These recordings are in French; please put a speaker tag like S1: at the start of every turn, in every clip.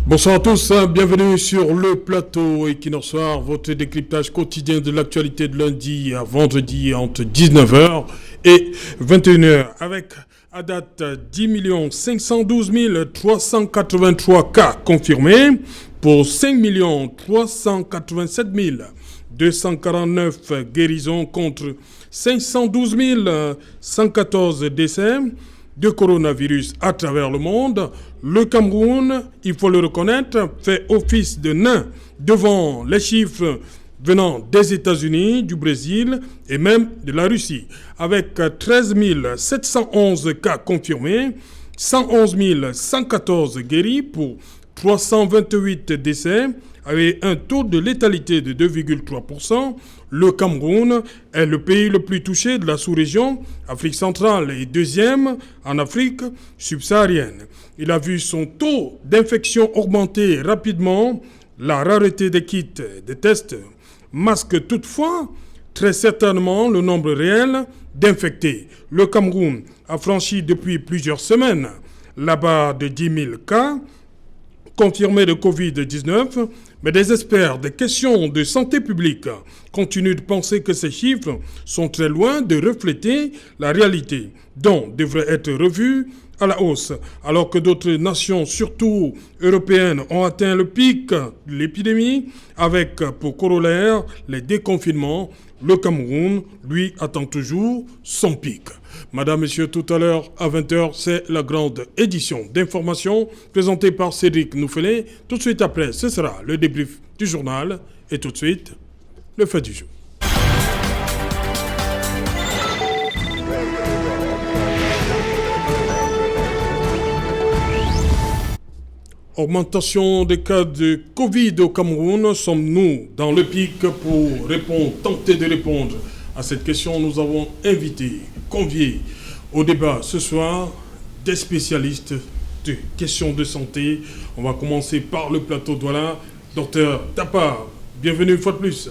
S1: Bonsoir à tous, bienvenue sur le plateau Equinox Soir, votre décryptage quotidien de l'actualité de lundi à vendredi entre 19h et 21h avec à date 10 512 383 cas confirmés pour 5 387 249 guérisons contre 512 114 décès de coronavirus à travers le monde. Le Cameroun, il faut le reconnaître, fait office de nain devant les chiffres venant des États-Unis, du Brésil et même de la Russie, avec 13 711 cas confirmés, 111 114 guéris pour 328 décès, avec un taux de létalité de 2,3%. Le Cameroun est le pays le plus touché de la sous-région, Afrique centrale, et deuxième en Afrique subsaharienne. Il a vu son taux d'infection augmenter rapidement. La rareté des kits de tests masque toutefois très certainement le nombre réel d'infectés. Le Cameroun a franchi depuis plusieurs semaines la barre de 10 000 cas confirmés de Covid-19, mais des experts des questions de santé publique continuent de penser que ces chiffres sont très loin de refléter la réalité, donc devraient être revus à la hausse, alors que d'autres nations, surtout européennes, ont atteint le pic de l'épidémie, avec pour corollaire les déconfinements. Le Cameroun, lui, attend toujours son pic. Madame, Messieurs, tout à l'heure, à 20h, c'est la grande édition d'information présentée par Cédric Nouffelé. Tout de suite après, ce sera le débrief du journal et tout de suite, le fait du jour. Augmentation des cas de Covid au Cameroun. Sommes-nous dans le pic? Pour tenter de répondre à cette question, nous avons convié au débat ce soir des spécialistes de questions de santé. On va commencer par le plateau Douala. Docteur Tapa, bienvenue une fois de plus.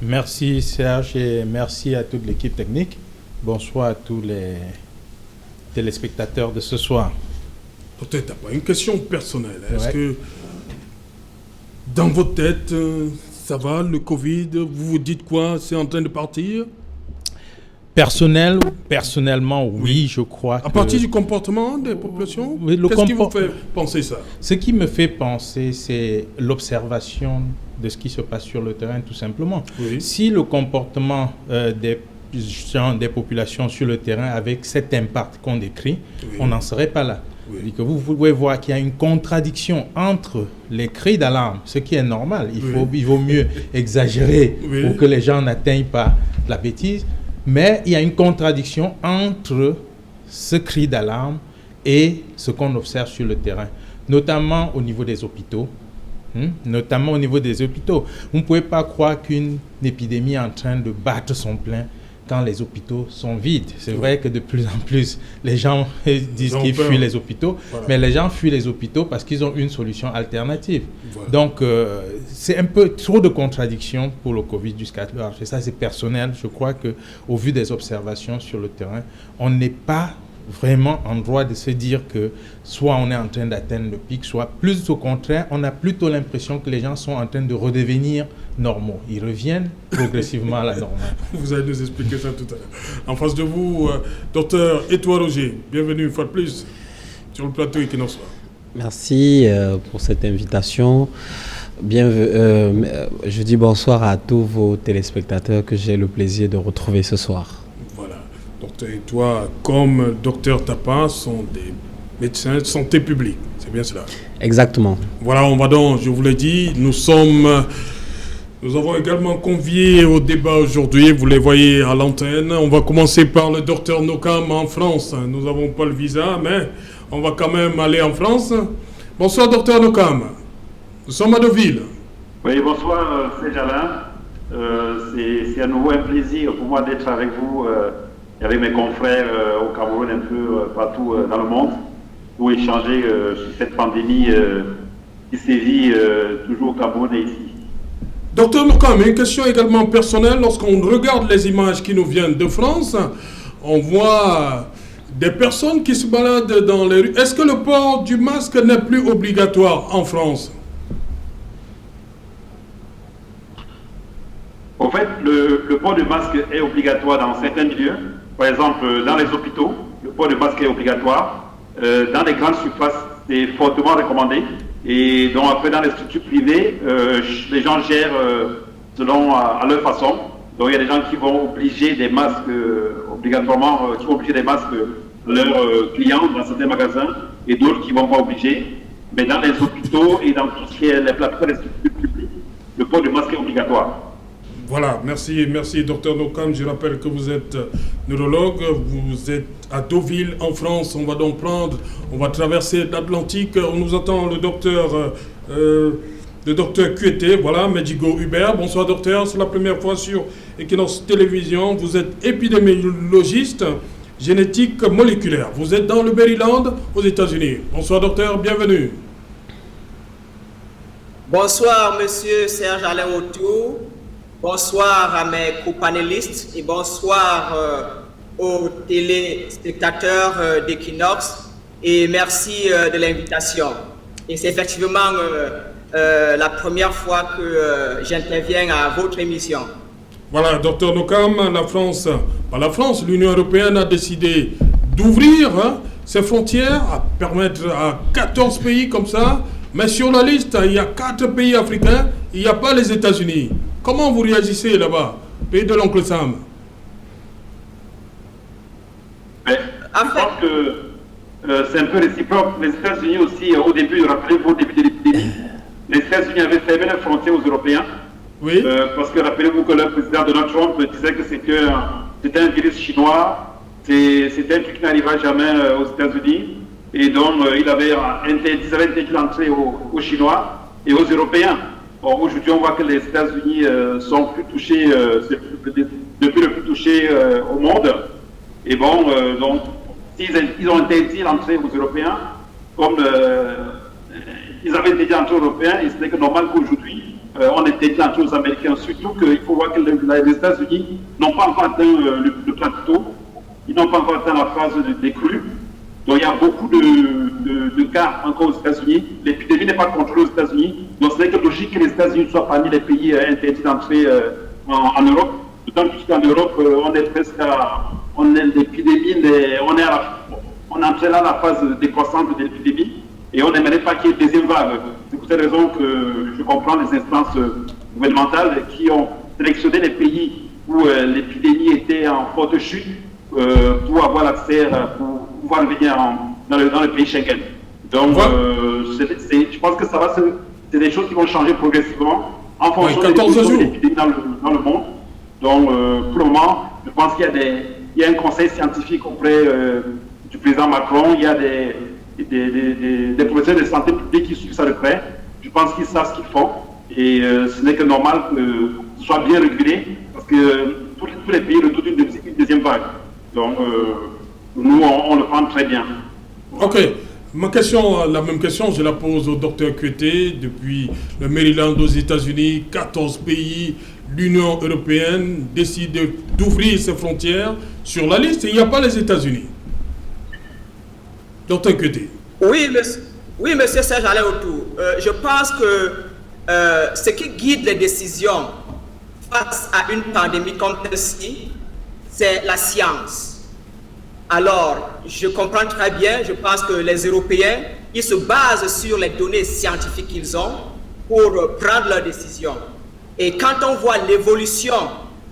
S2: Merci Serge et merci à toute l'équipe technique. Bonsoir à tous les téléspectateurs de ce soir.
S1: Docteur Tapa, une question personnelle. Est-ce que dans votre tête, ça va, le Covid, vous vous dites quoi? C'est en train de partir?
S2: Personnellement, oui, je crois.
S1: À partir du comportement des populations?
S2: Oui,
S1: qu'est-ce qui vous fait penser ça?
S2: Ce qui me fait penser, c'est l'observation de ce qui se passe sur le terrain, tout simplement.
S1: Oui.
S2: Si le comportement des gens, des populations sur le terrain, avec cet impact qu'on décrit, on n'en serait pas là. Oui. Que vous pouvez voir qu'il y a une contradiction entre les cris d'alarme, ce qui est normal. Il vaut mieux exagérer pour que les gens n'atteignent pas la bêtise. Mais il y a une contradiction entre ce cri d'alarme et ce qu'on observe sur le terrain, notamment au niveau des hôpitaux. Vous ne pouvez pas croire qu'une épidémie est en train de battre son plein quand les hôpitaux sont vides. C'est vrai que de plus en plus, les gens disent qu'ils fuient les hôpitaux, mais les gens fuient les hôpitaux parce qu'ils ont une solution alternative. Voilà. Donc, c'est un peu trop de contradictions pour le Covid jusqu'à l'heure. Et ça, c'est personnel. Je crois qu'au vu des observations sur le terrain, on n'est pas vraiment en droit de se dire que soit on est en train d'atteindre le pic, soit plus au contraire, on a plutôt l'impression que les gens sont en train de redevenir normaux. Ils reviennent progressivement à la normale.
S1: Vous allez nous expliquer ça tout à l'heure. En face de vous, docteur Étoile Roger, bienvenue une fois de plus sur le plateau Equinox Soir.
S3: Merci pour cette invitation. Je dis bonsoir à tous vos téléspectateurs que j'ai le plaisir de retrouver ce soir.
S1: Docteur et toi, comme docteur Tapa, sont des médecins de santé publique. C'est bien cela?
S3: Exactement.
S1: Voilà, on va donc, je vous l'ai dit, nous avons également convié au débat aujourd'hui, vous les voyez à l'antenne. On va commencer par le docteur Nokam en France. Nous n'avons pas le visa, mais on va quand même aller en France. Bonsoir docteur Nokam. Nous sommes à Deauville.
S4: Oui, bonsoir Alain. C'est à nouveau un plaisir pour moi d'être avec vous avec mes confrères au Cameroun, un peu partout dans le monde, pour échanger sur cette pandémie qui sévit toujours au Cameroun et ici.
S1: Docteur Nokam, une question également personnelle. Lorsqu'on regarde les images qui nous viennent de France, on voit des personnes qui se baladent dans les rues. Est-ce que le port du masque n'est plus obligatoire en France?
S4: En fait, le port du masque est obligatoire dans certains milieux. Par exemple, dans les hôpitaux, le port du masque est obligatoire. Dans les grandes surfaces, c'est fortement recommandé. Et donc après, dans les structures privées, les gens gèrent selon à leur façon. Donc il y a des gens qui vont obliger des masques obligatoirement, qui vont obliger des masques leurs clients dans certains magasins, et d'autres qui ne vont pas obliger. Mais dans les hôpitaux et dans tout ce qui est la plupart des structures publiques, le port du masque est obligatoire.
S1: Voilà, merci, Dr Nokam. Je rappelle que vous êtes neurologue, vous êtes à Deauville en France. On va traverser l'Atlantique. On nous attend le docteur Kuete, voilà, Medjigo Hubert. Bonsoir docteur, c'est la première fois sur Equinox Télévision. Vous êtes épidémiologiste, génétique moléculaire. Vous êtes dans le Maryland, aux États-Unis. Bonsoir docteur, bienvenue.
S5: Bonsoir monsieur Serge Alain Autou. Bonsoir à mes copanélistes et bonsoir aux téléspectateurs d'Equinox et merci de l'invitation. Et c'est effectivement la première fois que j'interviens à votre émission.
S1: Voilà, docteur Nokam, l'Union européenne a décidé d'ouvrir ses frontières, à permettre à 14 pays comme ça, mais sur la liste, il y a 4 pays africains, il n'y a pas les États-Unis. Comment vous réagissez là-bas, pays de l'oncle Sam?
S4: Je pense que c'est un peu réciproque. Les États-Unis aussi, au début, rappelez-vous, au début de l'épidémie, les États-Unis avaient fermé les frontières aux Européens.
S1: Oui.
S4: Parce que rappelez-vous que le président Donald Trump disait que c'était un virus chinois, c'était un truc qui n'arrivera jamais aux États-Unis. Et donc, ils avaient interdit l'entrée aux Chinois et aux Européens. Aujourd'hui, on voit que les États-Unis sont plus touchés, depuis le plus touché au monde. Et bon, donc, ils ont interdit l'entrée aux Européens, comme ils avaient interdit l'entrée aux Européens, et c'était normal qu'aujourd'hui, on interdit l'entrée aux Américains. Surtout qu'il faut voir que les États-Unis n'ont pas encore atteint le plateau, ils n'ont pas encore atteint la phase des crues. Donc il y a beaucoup de cas encore aux États-Unis. L'épidémie n'est pas contrôlée aux États-Unis. Donc c'est logique que les États-Unis soient parmi les pays interdits d'entrer en Europe. D'autant plus qu'en Europe, on est presque l'épidémie, on est entré là la phase décroissante de l'épidémie et on n'aimerait pas qu'il y ait une deuxième vague. C'est pour cette raison que je comprends les instances gouvernementales qui ont sélectionné les pays où l'épidémie était en forte chute pour avoir l'accès, pour pouvoir venir dans le pays Schengen. Donc, je pense que c'est des choses qui vont changer progressivement en fonction de l'épidémie dans le monde. Donc, pour le moment, je pense qu'il y a un conseil scientifique auprès du président Macron, il y a des professeurs de santé publique qui suivent ça de près. Je pense qu'ils savent ce qu'ils font et ce n'est que normal que ce soit bien régulé parce que tous les pays redoutent une deuxième vague. Donc, nous, on le prend très bien.
S1: Ok. La même question, je la pose au docteur Kuete. Depuis le Maryland aux États-Unis, 14 pays, l'Union européenne décide d'ouvrir ses frontières. Sur la liste, il n'y a pas les États-Unis. Docteur Kuete.
S5: Oui, monsieur Serge Alain Autou. Je pense que ce qui guide les décisions face à une pandémie comme celle-ci, c'est la science. Alors, je comprends très bien, je pense que les Européens, ils se basent sur les données scientifiques qu'ils ont pour prendre leurs décisions. Et quand on voit l'évolution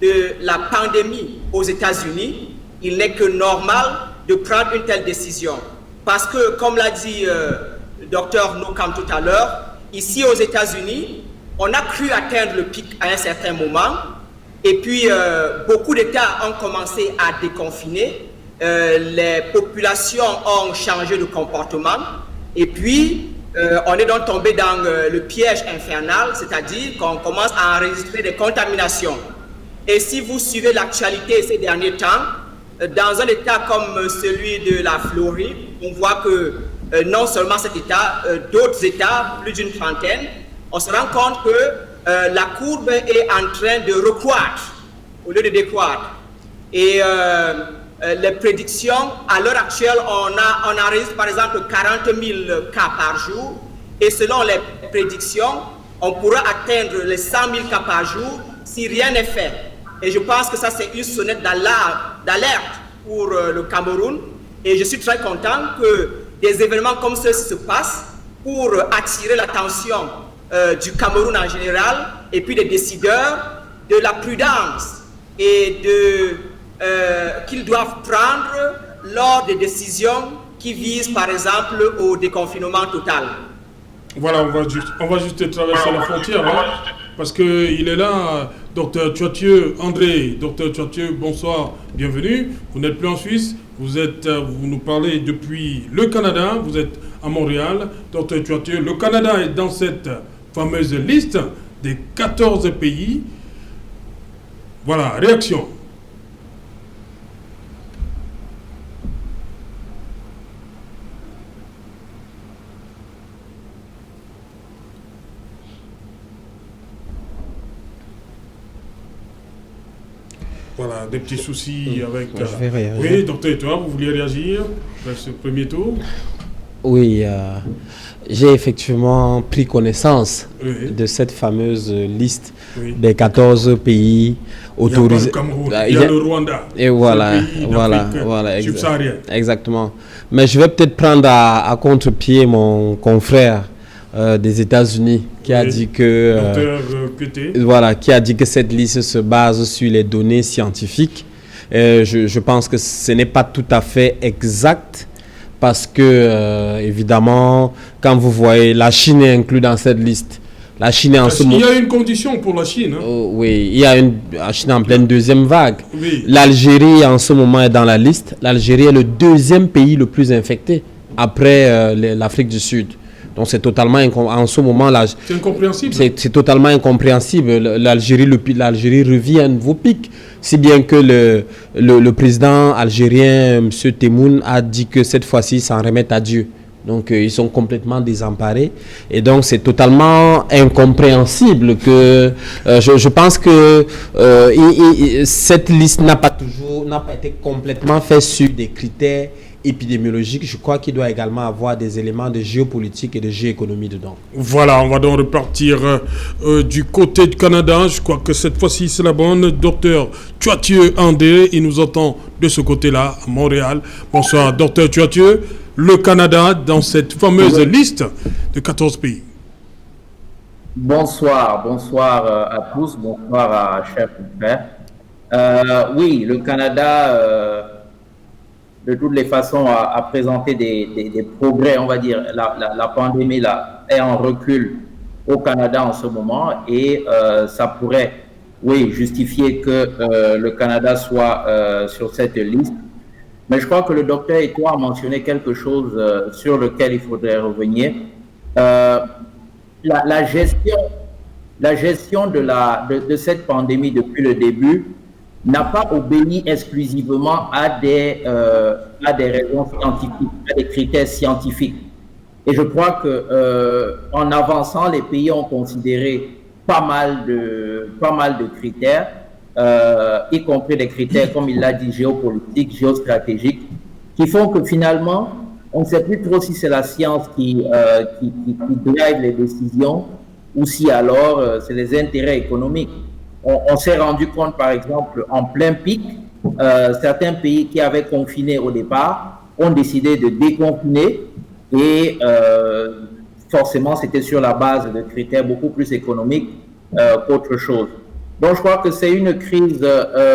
S5: de la pandémie aux États-Unis, il n'est que normal de prendre une telle décision. Parce que, comme l'a dit le docteur Nokam tout à l'heure, ici aux États-Unis, on a cru atteindre le pic à un certain moment, et puis beaucoup d'États ont commencé à déconfiner. Les populations ont changé de comportement et puis on est donc tombé dans le piège infernal, c'est-à-dire qu'on commence à enregistrer des contaminations. Et si vous suivez l'actualité ces derniers temps, dans un état comme celui de la Floride, on voit que non seulement cet état, d'autres états, plus d'une trentaine, on se rend compte que la courbe est en train de recroître au lieu de décroître. Et les prédictions, à l'heure actuelle, on enregistre par exemple 40 000 cas par jour. Et selon les prédictions, on pourra atteindre les 100 000 cas par jour si rien n'est fait. Et je pense que ça, c'est une sonnette d'alerte pour le Cameroun. Et je suis très content que des événements comme ceux-ci se passent pour attirer l'attention du Cameroun en général et puis des décideurs de la prudence et qu'ils doivent prendre lors des décisions qui visent par exemple au déconfinement total.
S1: Voilà, on va juste traverser la frontière, hein, parce qu'il est là, Dr Tchoitieu André. Dr Tchoitieu, bonsoir, bienvenue. Vous n'êtes plus en Suisse, vous nous parlez depuis le Canada, vous êtes à Montréal. Dr Tchoitieu, le Canada est dans cette fameuse liste des 14 pays. Voilà, réaction. Voilà, des petits soucis avec...
S3: Je vais réagir.
S1: Oui, docteur, toi, vous vouliez réagir à ce premier tour?
S3: Oui, j'ai effectivement pris connaissance de cette fameuse liste des 14 pays autorisés.
S1: Il y a le Rwanda.
S3: Et voilà, exactement. Mais je vais peut-être prendre à contre-pied mon confrère des États-Unis qui a dit que qui a dit que cette liste se base sur les données scientifiques. Je pense que ce n'est pas tout à fait exact parce que évidemment quand vous voyez la Chine est inclue dans cette liste. La Chine est en ce moment.
S1: Il y a une condition pour la Chine. Hein?
S3: Oui, il y a la Chine en pleine deuxième vague.
S1: Oui.
S3: L'Algérie en ce moment est dans la liste. L'Algérie est le deuxième pays le plus infecté après l'Afrique du Sud. Donc c'est totalement en ce moment là.
S1: C'est incompréhensible.
S3: C'est totalement incompréhensible. L'Algérie revit à un nouveau pic, si bien que le président algérien M. Temoun a dit que cette fois-ci il s'en remet à Dieu. Donc ils sont complètement désemparés et donc c'est totalement incompréhensible que je pense que cette liste n'a pas été complètement faite sur des critères épidémiologiques. Je crois qu'il doit également avoir des éléments de géopolitique et de géoéconomie dedans.
S1: Voilà, on va donc repartir du côté du Canada. Je crois que cette fois-ci c'est la bonne. Docteur Tchoitieu André, il nous entend de ce côté-là, à Montréal. Bonsoir, docteur Tchoitieu. Le Canada dans cette fameuse liste de 14 pays.
S6: Bonsoir à tous, bonsoir à chers confrères. Oui, le Canada, de toutes les façons, a présenté des progrès, on va dire. La pandémie là, est en recul au Canada en ce moment et ça pourrait, oui, justifier que le Canada soit sur cette liste. Mais je crois que le docteur Eto'o a mentionné quelque chose sur lequel il faudrait revenir. La gestion de cette pandémie depuis le début n'a pas obéi exclusivement à des raisons scientifiques, à des critères scientifiques. Et je crois que en avançant, les pays ont considéré pas mal de critères. Y compris des critères, comme il l'a dit, géopolitiques, géostratégiques, qui font que finalement, on ne sait plus trop si c'est la science qui drive les décisions ou si alors c'est les intérêts économiques. On s'est rendu compte, par exemple, en plein pic, certains pays qui avaient confiné au départ ont décidé de déconfiner et forcément, c'était sur la base de critères beaucoup plus économiques qu'autre chose. Donc, je crois que c'est une crise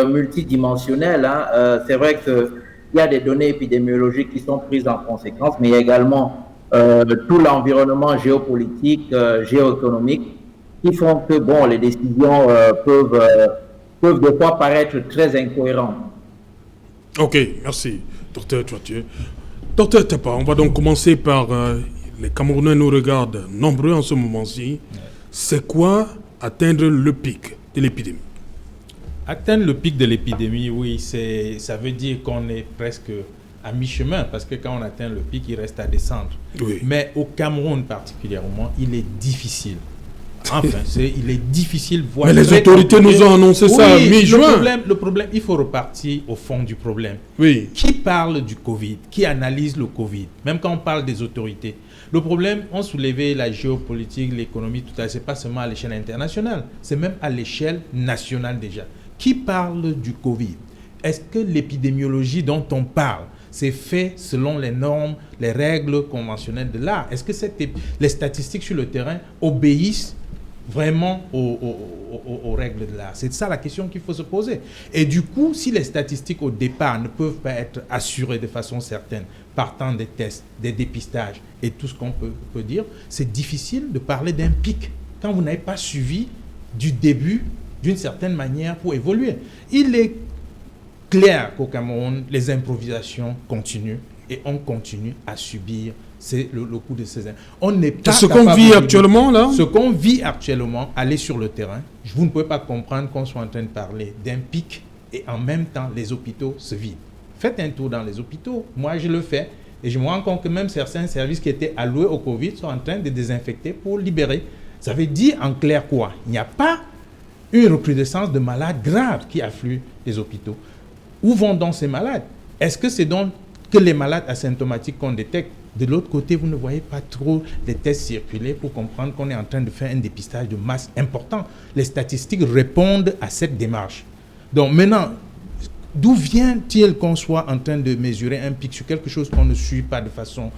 S6: multidimensionnelle. Hein. C'est vrai qu'il y a des données épidémiologiques qui sont prises en conséquence, mais il y a également tout l'environnement géopolitique, géoéconomique, qui font que bon, les décisions peuvent des fois paraître très incohérentes.
S1: Ok, merci, docteur Tchoitieu. Docteur Tepa, on va donc commencer par les Camerounais nous regardent nombreux en ce moment-ci. C'est quoi atteindre le pic de l'épidémie?
S2: Atteindre le pic de l'épidémie, oui, ça veut dire qu'on est presque à mi-chemin, parce que quand on atteint le pic, il reste à descendre.
S1: Oui.
S2: Mais au Cameroun particulièrement, il est difficile Enfin, il est difficile, voire
S1: mais les autorités nous ont annoncé ça mi-juin.
S2: Le problème, il faut repartir au fond du problème.
S1: Oui.
S2: Qui parle du Covid? Qui analyse le Covid? Même quand on parle des autorités. Le problème, on soulevait la géopolitique, l'économie, tout ça, c'est pas seulement à l'échelle internationale, c'est même à l'échelle nationale déjà. Qui parle du Covid? Est-ce que l'épidémiologie dont on parle, c'est fait selon les normes, les règles conventionnelles de l'art? Est-ce que les statistiques sur le terrain obéissent vraiment aux règles de l'art? C'est ça la question qu'il faut se poser. Et du coup, si les statistiques au départ ne peuvent pas être assurées de façon certaine, partant des tests, des dépistages et tout ce qu'on peut dire, c'est difficile de parler d'un pic quand vous n'avez pas suivi du début d'une certaine manière pour évoluer. Il est clair qu'au Cameroun, les improvisations continuent et on continue à subir le coup de ces... On n'est pas
S1: ce qu'on vit actuellement, là?
S2: Ce qu'on vit actuellement, aller sur le terrain, vous ne pouvez pas comprendre qu'on soit en train de parler d'un pic et en même temps, les hôpitaux se vident. Faites un tour dans les hôpitaux. Moi, je le fais et je me rends compte que même certains services qui étaient alloués au Covid sont en train de désinfecter pour libérer. Ça veut dire en clair quoi? Il n'y a pas une recrudescence de malades graves qui affluent les hôpitaux. Où vont donc ces malades? Est-ce que c'est donc que les malades asymptomatiques qu'on détecte? De l'autre côté, vous ne voyez pas trop les tests circuler pour comprendre qu'on est en train de faire un dépistage de masse important. Les statistiques répondent à cette démarche. Donc maintenant, d'où vient-il qu'on soit en train de mesurer un pic sur quelque chose qu'on ne suit pas de façon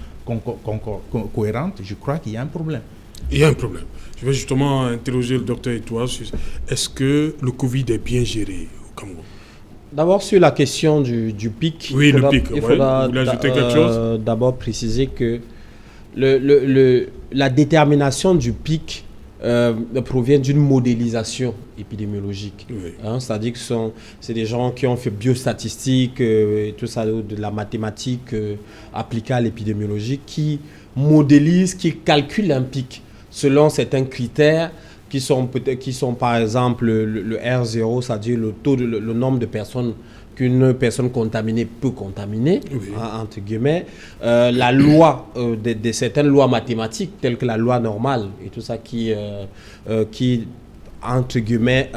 S2: cohérente? Je crois qu'il y a un problème.
S1: Il y a un problème. Je vais justement interroger le docteur Etoile. Est-ce que le Covid est bien géré au Cameroun?
S3: D'abord, sur la question du pic,
S1: oui,
S3: il faudra
S1: ajouter quelque chose?
S3: D'abord préciser que la détermination du pic provient d'une modélisation épidémiologique.
S1: Oui.
S3: C'est-à-dire que c'est des gens qui ont fait biostatistique, et tout ça, de la mathématique appliquée à l'épidémiologie, qui modélisent, qui calculent un pic selon certains critères qui sont par exemple le R0, c'est-à-dire le nombre de personnes qu'une personne contaminée peut contaminer, oui. Entre guillemets, la loi, de certaines lois mathématiques, telles que la loi normale, et tout ça qui entre guillemets,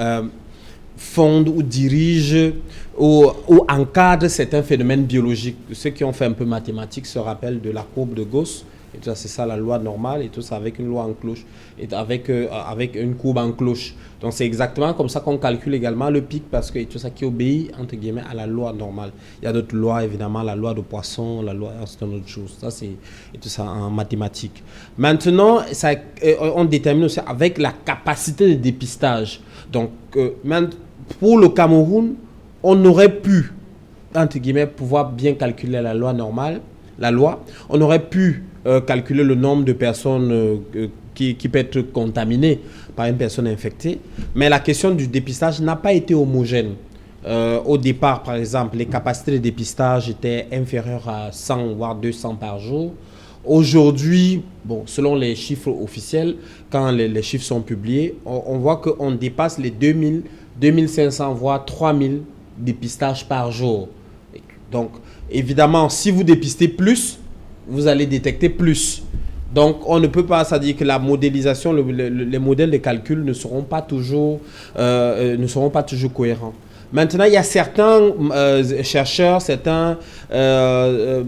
S3: fonde ou dirige ou encadre certains phénomènes biologiques. Ceux qui ont fait un peu mathématiques se rappellent de la courbe de Gauss. Et tout ça, c'est ça la loi normale, et tout ça avec une loi en cloche, et avec une courbe en cloche. Donc c'est exactement comme ça qu'on calcule également le pic, parce que tout ça qui obéit, entre guillemets, à la loi normale. Il y a d'autres lois, évidemment, la loi de Poisson, la loi, c'est une autre chose. Ça, c'est et tout ça en mathématiques. Maintenant, ça, on détermine aussi avec la capacité de dépistage. Donc, pour le Cameroun, on aurait pu, entre guillemets, pouvoir bien calculer la loi normale, on aurait pu calculer le nombre de personnes qui peut être contaminées par une personne infectée. Mais la question du dépistage n'a pas été homogène. Au départ, par exemple, les capacités de dépistage étaient inférieures à 100 voire 200 par jour. Aujourd'hui, bon, selon les chiffres officiels, quand les chiffres sont publiés, on voit qu'on dépasse les 2000, 2500 voire 3000 dépistages par jour. Donc, évidemment, si vous dépistez plus, vous allez détecter plus. Donc, on ne peut pas, c'est-à-dire que la modélisation, les modèles de calcul ne seront pas toujours cohérents. Maintenant, il y a certains chercheurs, certains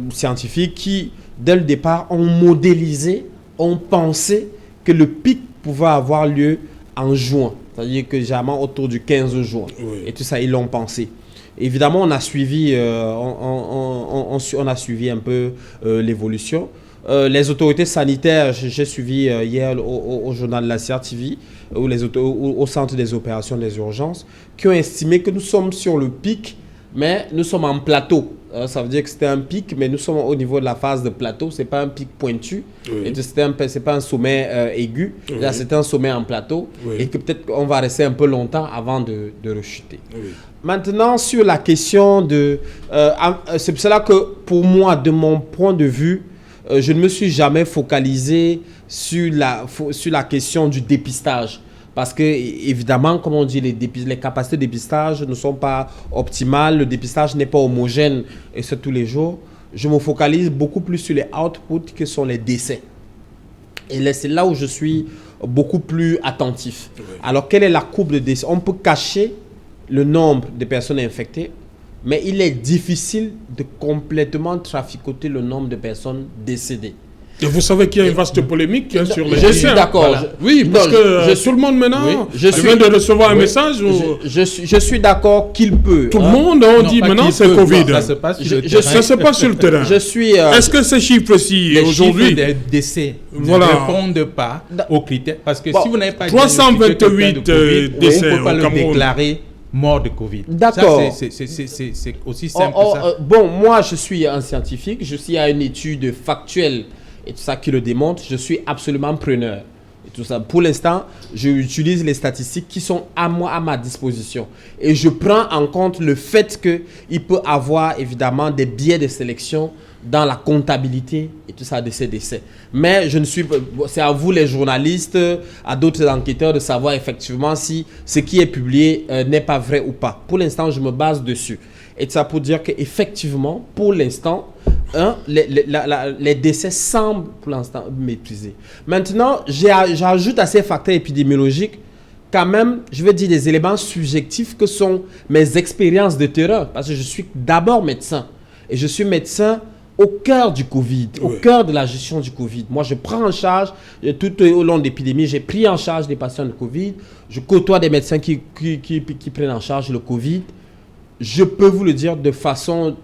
S3: scientifiques qui, dès le départ, ont modélisé, ont pensé que le pic pouvait avoir lieu en juin. C'est-à-dire que généralement autour du 15 juin. Oui. Et tout ça, ils l'ont pensé. Évidemment, on a suivi, on a suivi un peu l'évolution. Les autorités sanitaires, j'ai suivi hier au journal de la CRTV, au centre des opérations des urgences, qui ont estimé que nous sommes sur le pic, mais nous sommes en plateau. Ça veut dire que c'était un pic, mais nous sommes au niveau de la phase de plateau. Ce n'est pas un pic pointu, oui. Ce n'est pas un sommet aigu. Oui. Là, c'est un sommet en plateau, oui. Et que peut-être qu'on va rester un peu longtemps avant de rechuter. Oui. Maintenant, sur la question de... c'est pour cela que, pour moi, de mon point de vue, je ne me suis jamais focalisé sur la question du dépistage. Parce que, évidemment, comme on dit, les capacités de dépistage ne sont pas optimales, le dépistage n'est pas homogène, et c'est tous les jours. Je me focalise beaucoup plus sur les outputs que sont les décès. Et c'est là où je suis beaucoup plus attentifs. Alors, quelle est la courbe de décès? On peut cacher le nombre de personnes infectées, mais il est difficile de complètement traficoter le nombre de personnes décédées.
S1: Et vous savez qu'il y a une vaste polémique sur les
S3: Je suis d'accord.
S1: Voilà. Oui, parce que tout le monde maintenant, je viens de recevoir un message où
S3: je suis d'accord qu'il peut.
S1: Tout le monde a dit maintenant c'est Covid.
S2: Ça se passe sur le
S1: terrain. Ça se passe sur le terrain.
S3: Est-ce
S1: que ces chiffres-ci, aujourd'hui...
S2: Les chiffres des décès ne répondent pas aux critères. Parce que si vous n'avez pas
S1: 328 décès
S2: vous ne pouvez pas
S1: au
S2: le
S1: Cameroun.
S2: Déclarer mort de Covid.
S3: D'accord.
S2: C'est aussi simple que ça.
S3: Bon, moi, je suis un scientifique. Je suis à une étude factuelle et tout ça qui le démontre. Je suis absolument preneur. Et tout ça. Pour l'instant, j'utilise les statistiques qui sont à ma disposition. Et je prends en compte le fait qu'il peut avoir évidemment des biais de sélection dans la comptabilité et tout ça de ces décès. Mais c'est à vous les journalistes, à d'autres enquêteurs de savoir effectivement si ce qui est publié n'est pas vrai ou pas. Pour l'instant, je me base dessus. Et ça pour dire qu'effectivement, pour l'instant, les décès semblent pour l'instant maîtrisés. Maintenant, j'ajoute à ces facteurs épidémiologiques quand même, je vais dire des éléments subjectifs que sont mes expériences de terrain. Parce que je suis d'abord médecin. Et je suis médecin au cœur du Covid, au cœur de la gestion du Covid. Moi, je prends en charge, tout au long de l'épidémie, j'ai pris en charge des patients de Covid. Je côtoie des médecins qui prennent en charge le Covid. Je peux vous le dire de façon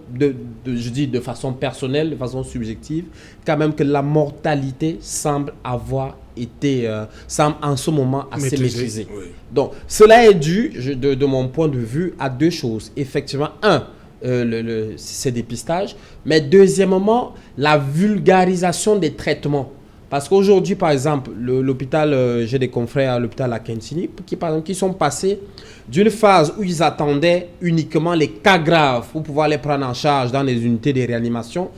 S3: personnelle, de façon subjective, quand même que la mortalité semble avoir été, semble en ce moment assez maîtrisée. Oui. Donc, cela est dû, de mon point de vue, à deux choses. Effectivement, ces dépistages, mais deuxièmement, la vulgarisation des traitements. Parce qu'aujourd'hui, par exemple, l'hôpital, j'ai des confrères à l'hôpital à Kentini qui sont passés d'une phase où ils attendaient uniquement les cas graves pour pouvoir les prendre en charge dans les unités de réanimation,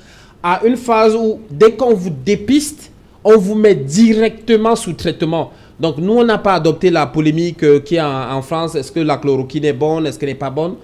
S3: à une phase où, dès qu'on vous dépiste, on vous met directement sous traitement. Donc, nous, on n'a pas adopté la polémique qui est en France. Est-ce que la chloroquine est bonne? Est-ce qu'elle n'est pas bonne?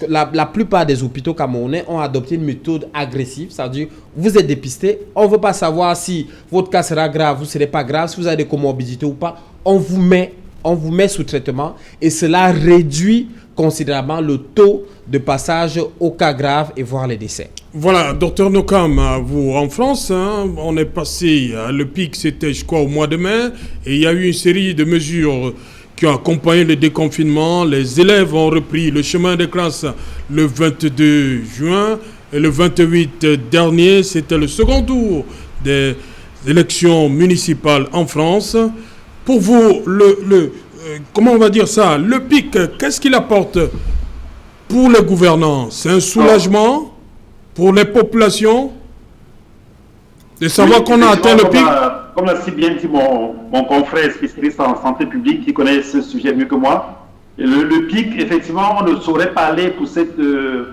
S3: La plupart des hôpitaux camerounais ont adopté une méthode agressive, c'est-à-dire vous êtes dépisté, on ne veut pas savoir si votre cas sera grave ou ne sera pas grave, si vous avez des comorbidités ou pas, on vous met sous traitement et cela réduit considérablement le taux de passage au cas grave et voire les décès.
S1: Voilà, docteur Nokam, vous en France, on est passé, le pic c'était je crois au mois de mai et il y a eu une série de mesures qui ont accompagné le déconfinement. Les élèves ont repris le chemin des classes le 22 juin et le 28 dernier, c'était le second tour des élections municipales en France. Pour vous, comment on va dire ça, le pic, qu'est-ce qu'il apporte pour les gouvernants? C'est un soulagement pour les populations de savoir qu'on a atteint le pic?
S4: Comme l'a si bien dit mon confrère spécialiste en santé publique qui connaît ce sujet mieux que moi, le pic, effectivement, on ne saurait parler pour cette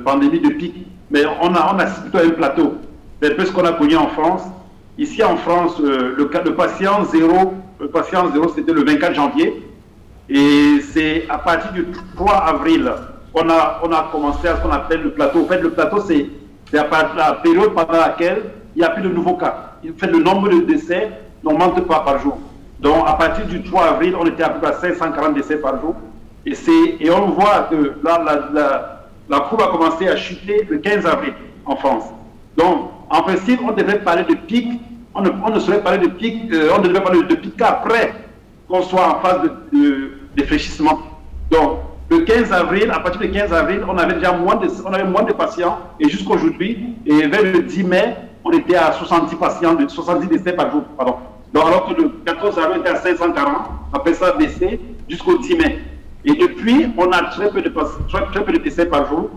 S4: pandémie de pic, mais on assiste plutôt à un plateau. C'est un peu ce qu'on a connu en France. Ici en France, le patient zéro, c'était le 24 janvier. Et c'est à partir du 3 avril qu'on a commencé à ce qu'on appelle le plateau. En fait, le plateau, c'est la période pendant laquelle il n'y a plus de nouveaux cas. En fait, le nombre de décès n'augmente pas par jour. Donc, à partir du 3 avril, on était à peu près à 540 décès par jour. Et on voit que là, la courbe a commencé à chuter le 15 avril en France. Donc, en principe, on devrait parler de pic. On ne saurait parler de pic, on devrait parler de pic qu'après qu'on soit en phase de défraîchissement. Donc, le 15 avril, à partir du 15 avril, on avait déjà moins de patients. Et jusqu'aujourd'hui, et vers le 10 mai, on était à 70 décès par jour. Pardon. Donc, alors que le 14 avril, on était à 540, après ça, décès, jusqu'au 10 mai. Et depuis, on a très peu de décès par jour.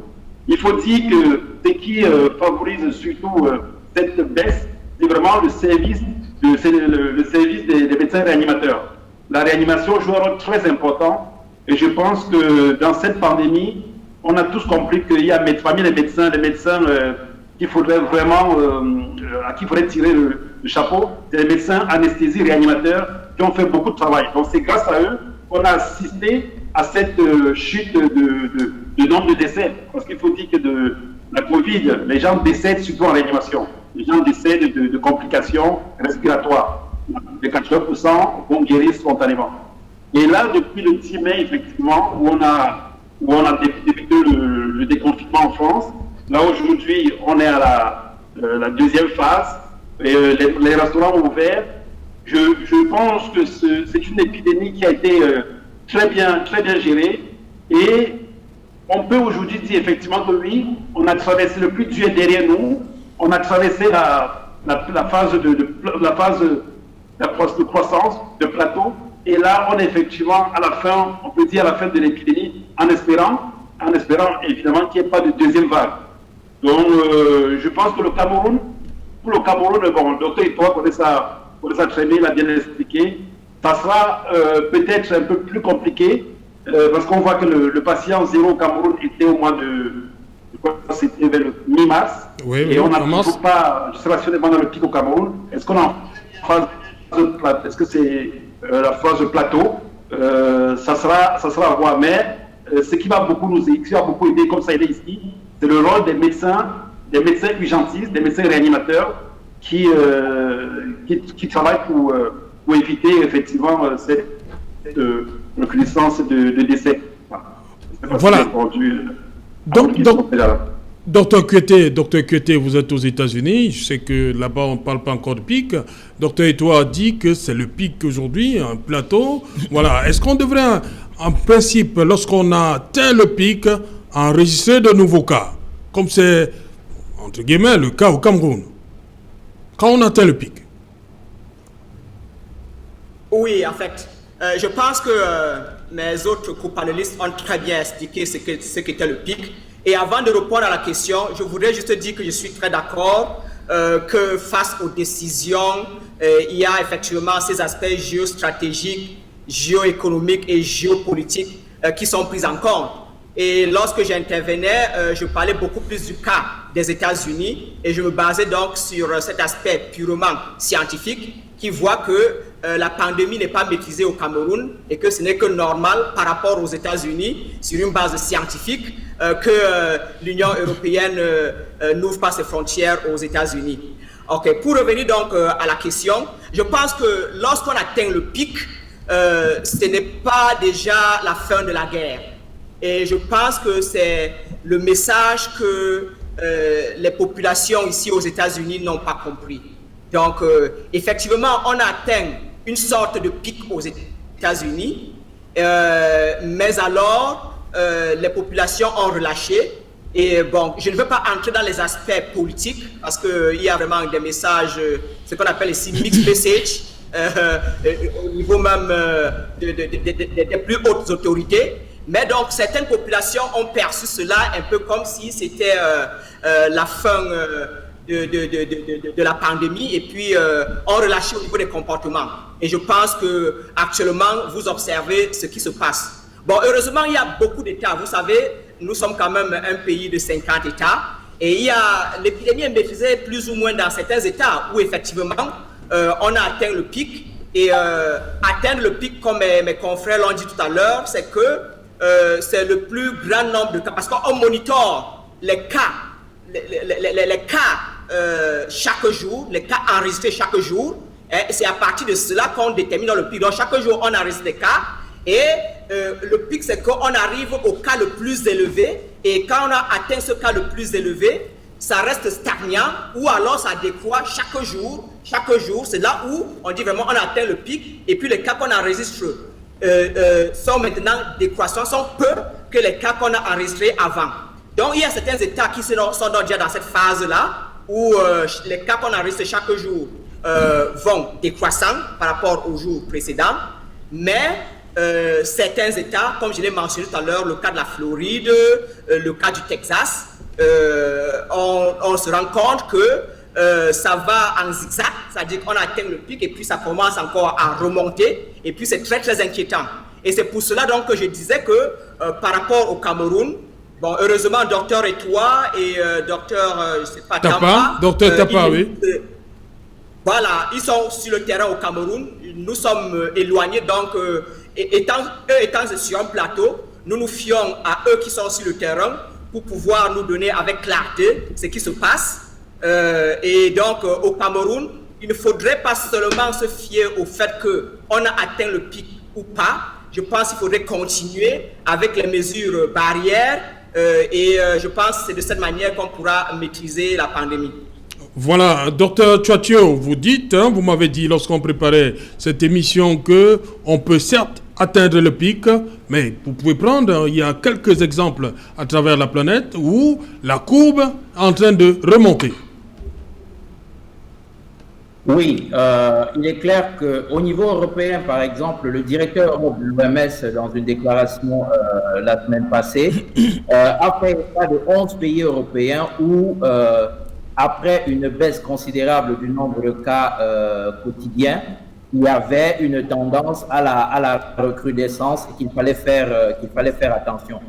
S4: Il faut dire que ce qui favorise surtout cette baisse, c'est vraiment le service des médecins réanimateurs. La réanimation joue un rôle très important. Et je pense que dans cette pandémie, on a tous compris qu'il y a parmi les médecins qu'il faudrait vraiment, à qui il faudrait tirer le chapeau, c'est les médecins anesthésie réanimateurs qui ont fait beaucoup de travail. Donc c'est grâce à eux qu'on a assisté à cette chute de nombre de décès. Parce qu'il faut dire que de la Covid, les gens décèdent surtout en réanimation. Les gens décèdent de complications respiratoires. les 80% vont guérir spontanément. Et là, depuis le 10 mai, effectivement, où on a débuté le déconfinement en France, là aujourd'hui, on est à la deuxième phase, et les restaurants ont ouvert. Je pense que c'est une épidémie qui a été très bien gérée, et on peut aujourd'hui dire effectivement que oui, on a traversé le plus dur derrière nous, on a traversé la phase de croissance, de plateau, et là on est effectivement à la fin, on peut dire à la fin de l'épidémie, en espérant évidemment qu'il n'y ait pas de deuxième vague. Donc je pense que pour le Cameroun, bon, le docteur Itoa connaît ça très bien, il a bien expliqué, ça sera peut-être un peu plus compliqué, parce qu'on voit que le patient zéro au Cameroun était au mois c'était vers le mi-mars, et on n'a toujours pas, je ne sais pas si on est dans le pic au Cameroun, est-ce qu'on est en phase de plateau, est-ce que c'est la phase de plateau, ça sera à voir, mais ce qui va beaucoup aider, comme ça il est ici, c'est le rôle des médecins urgentistes, des médecins réanimateurs qui travaillent pour éviter effectivement cette recrudescence de décès.
S1: Voilà. Docteur Kuete, vous êtes aux États-Unis. Je sais que là-bas, on ne parle pas encore de pic. Docteur Eto'o a dit que c'est le pic aujourd'hui, un plateau. Voilà. Est-ce qu'on devrait, en principe, lorsqu'on a atteint le pic, enregistrer de nouveaux cas, comme c'est, entre guillemets, le cas au Cameroun, quand on atteint le pic?
S5: Oui, en fait, je pense que mes autres co-panélistes ont très bien expliqué ce qu'était le pic. Et avant de répondre à la question, je voudrais juste dire que je suis très d'accord que face aux décisions, il y a effectivement ces aspects géostratégiques, géoéconomiques et géopolitiques qui sont pris en compte. Et lorsque j'intervenais, je parlais beaucoup plus du cas des États-Unis et je me basais donc sur cet aspect purement scientifique qui voit que la pandémie n'est pas maîtrisée au Cameroun et que ce n'est que normal par rapport aux États-Unis, sur une base scientifique, que l'Union européenne n'ouvre pas ses frontières aux États-Unis. Ok, pour revenir donc à la question, je pense que lorsqu'on atteint le pic, ce n'est pas déjà la fin de la guerre. Et je pense que c'est le message que les populations ici aux États-Unis n'ont pas compris. Donc, effectivement, on a atteint une sorte de pic aux États-Unis, mais alors, les populations ont relâché. Et bon, je ne veux pas entrer dans les aspects politiques, parce qu'il y a vraiment des messages, ce qu'on appelle ici mixed message, au niveau même des plus hautes autorités. Mais donc, certaines populations ont perçu cela un peu comme si c'était la fin de la pandémie et puis ont relâché au niveau des comportements. Et je pense que actuellement, vous observez ce qui se passe. Bon, heureusement, il y a beaucoup d'États. Vous savez, nous sommes quand même un pays de 50 États. Et l'épidémie est maîtrisée plus ou moins dans certains États où effectivement, on a atteint le pic. Et atteindre le pic, comme mes confrères l'ont dit tout à l'heure, c'est que c'est le plus grand nombre de cas. Parce qu'on monitore les cas, les cas chaque jour, les cas enregistrés chaque jour. Et c'est à partir de cela qu'on détermine le pic. Donc chaque jour, on enregistre des cas. Et le pic, c'est qu'on arrive au cas le plus élevé. Et quand on a atteint ce cas le plus élevé, ça reste stagnant ou alors ça décroît chaque jour. Chaque jour, c'est là où on dit vraiment on a atteint le pic. Et puis les cas qu'on enregistre sont maintenant décroissants, sont peu que les cas qu'on a enregistrés avant. Donc il y a certains États qui sont déjà dans cette phase-là où les cas qu'on enregistre chaque jour vont décroissant par rapport au jour précédent. Mais certains États, comme je l'ai mentionné tout à l'heure, le cas de la Floride, le cas du Texas, on se rend compte que ça va en zigzag, c'est-à-dire qu'on atteint le pic et puis ça commence encore à remonter et puis c'est très très inquiétant. Et c'est pour cela donc que je disais que par rapport au Cameroun, bon, heureusement, docteur Eto'o et docteur, je sais pas, Tapa,
S1: docteur Tapa, oui.
S5: Voilà, ils sont sur le terrain au Cameroun, nous sommes éloignés, donc étant sur un plateau, nous nous fions à eux qui sont sur le terrain pour pouvoir nous donner avec clarté ce qui se passe. Et donc au Cameroun, il ne faudrait pas seulement se fier au fait qu'on a atteint le pic ou pas. Je pense qu'il faudrait continuer avec les mesures barrières et je pense que c'est de cette manière qu'on pourra maîtriser la pandémie.
S1: Voilà, docteur Tchatcho, vous dites, vous m'avez dit lorsqu'on préparait cette émission qu'on peut certes atteindre le pic, mais vous pouvez prendre, il y a quelques exemples à travers la planète où la courbe est en train de remonter.
S6: Oui, il est clair qu'au niveau européen, par exemple, le directeur de l'OMS, dans une déclaration la semaine passée, a fait état de 11 pays européens où, après une baisse considérable du nombre de cas quotidiens, il y avait une tendance à la recrudescence et qu'il fallait faire attention.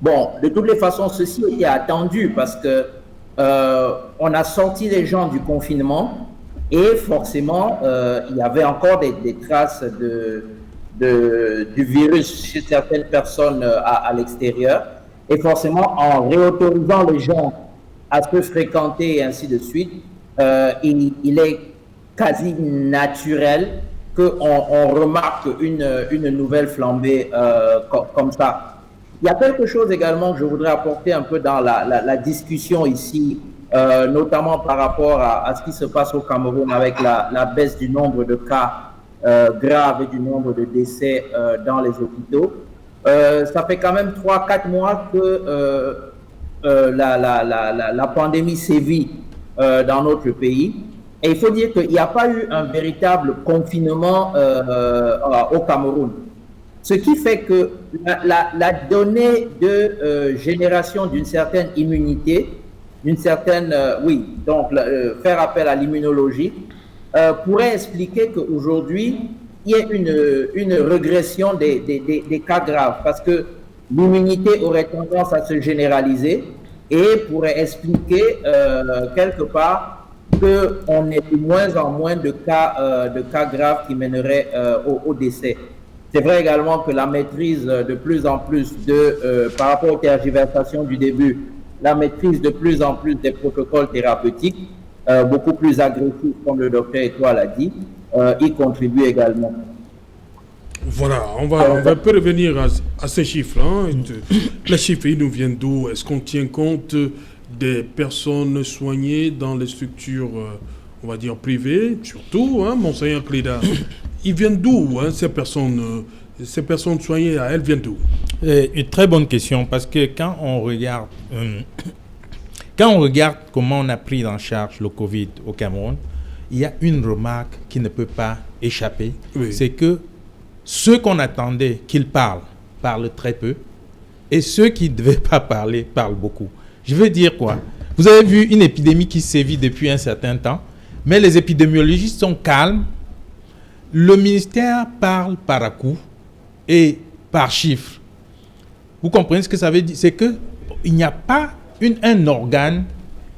S6: Bon, de toutes les façons, ceci était attendu parce que on a sorti les gens du confinement. Et forcément, il y avait encore des traces du virus chez certaines personnes à l'extérieur. Et forcément, en réautorisant les gens à se fréquenter et ainsi de suite, il est quasi naturel qu'on remarque une nouvelle flambée comme ça. Il y a quelque chose également que je voudrais apporter un peu dans la discussion ici, notamment par rapport à ce qui se passe au Cameroun avec la baisse du nombre de cas graves et du nombre de décès dans les hôpitaux. Ça fait quand même 3-4 mois que la pandémie sévit dans notre pays. Et il faut dire qu'il n'y a pas eu un véritable confinement au Cameroun. Ce qui fait que la donnée de génération d'une certaine immunité, d'une certaine, faire appel à l'immunologie, pourrait expliquer qu'aujourd'hui, il y ait une régression des cas graves, parce que l'immunité aurait tendance à se généraliser et pourrait expliquer quelque part qu'on ait de moins en moins de cas graves qui mèneraient au décès. C'est vrai également que la maîtrise de plus en plus par rapport aux tergiversations du début, la maîtrise de plus en plus des protocoles thérapeutiques, beaucoup plus agressifs, comme le docteur Étoile l'a dit, y contribue également.
S1: Voilà, on va un peu revenir à ces chiffres. Les chiffres, ils nous viennent d'où? Est-ce qu'on tient compte des personnes soignées dans les structures, on va dire, privées, surtout, Monseigneur Cléda? Ils viennent d'où, ces personnes soignées, elles viennent d'où?
S2: Une très bonne question, parce que quand on regarde comment on a pris en charge le Covid au Cameroun, il y a une remarque qui ne peut pas échapper, oui. C'est que ceux qu'on attendait qu'ils parlent très peu, et ceux qui ne devaient pas parler parlent beaucoup. Je veux dire quoi? Vous avez vu une épidémie qui sévit depuis un certain temps, mais les épidémiologistes sont calmes. Le ministère parle par à-coup et par chiffres. Vous comprenez ce que ça veut dire? C'est qu'il n'y a pas un organe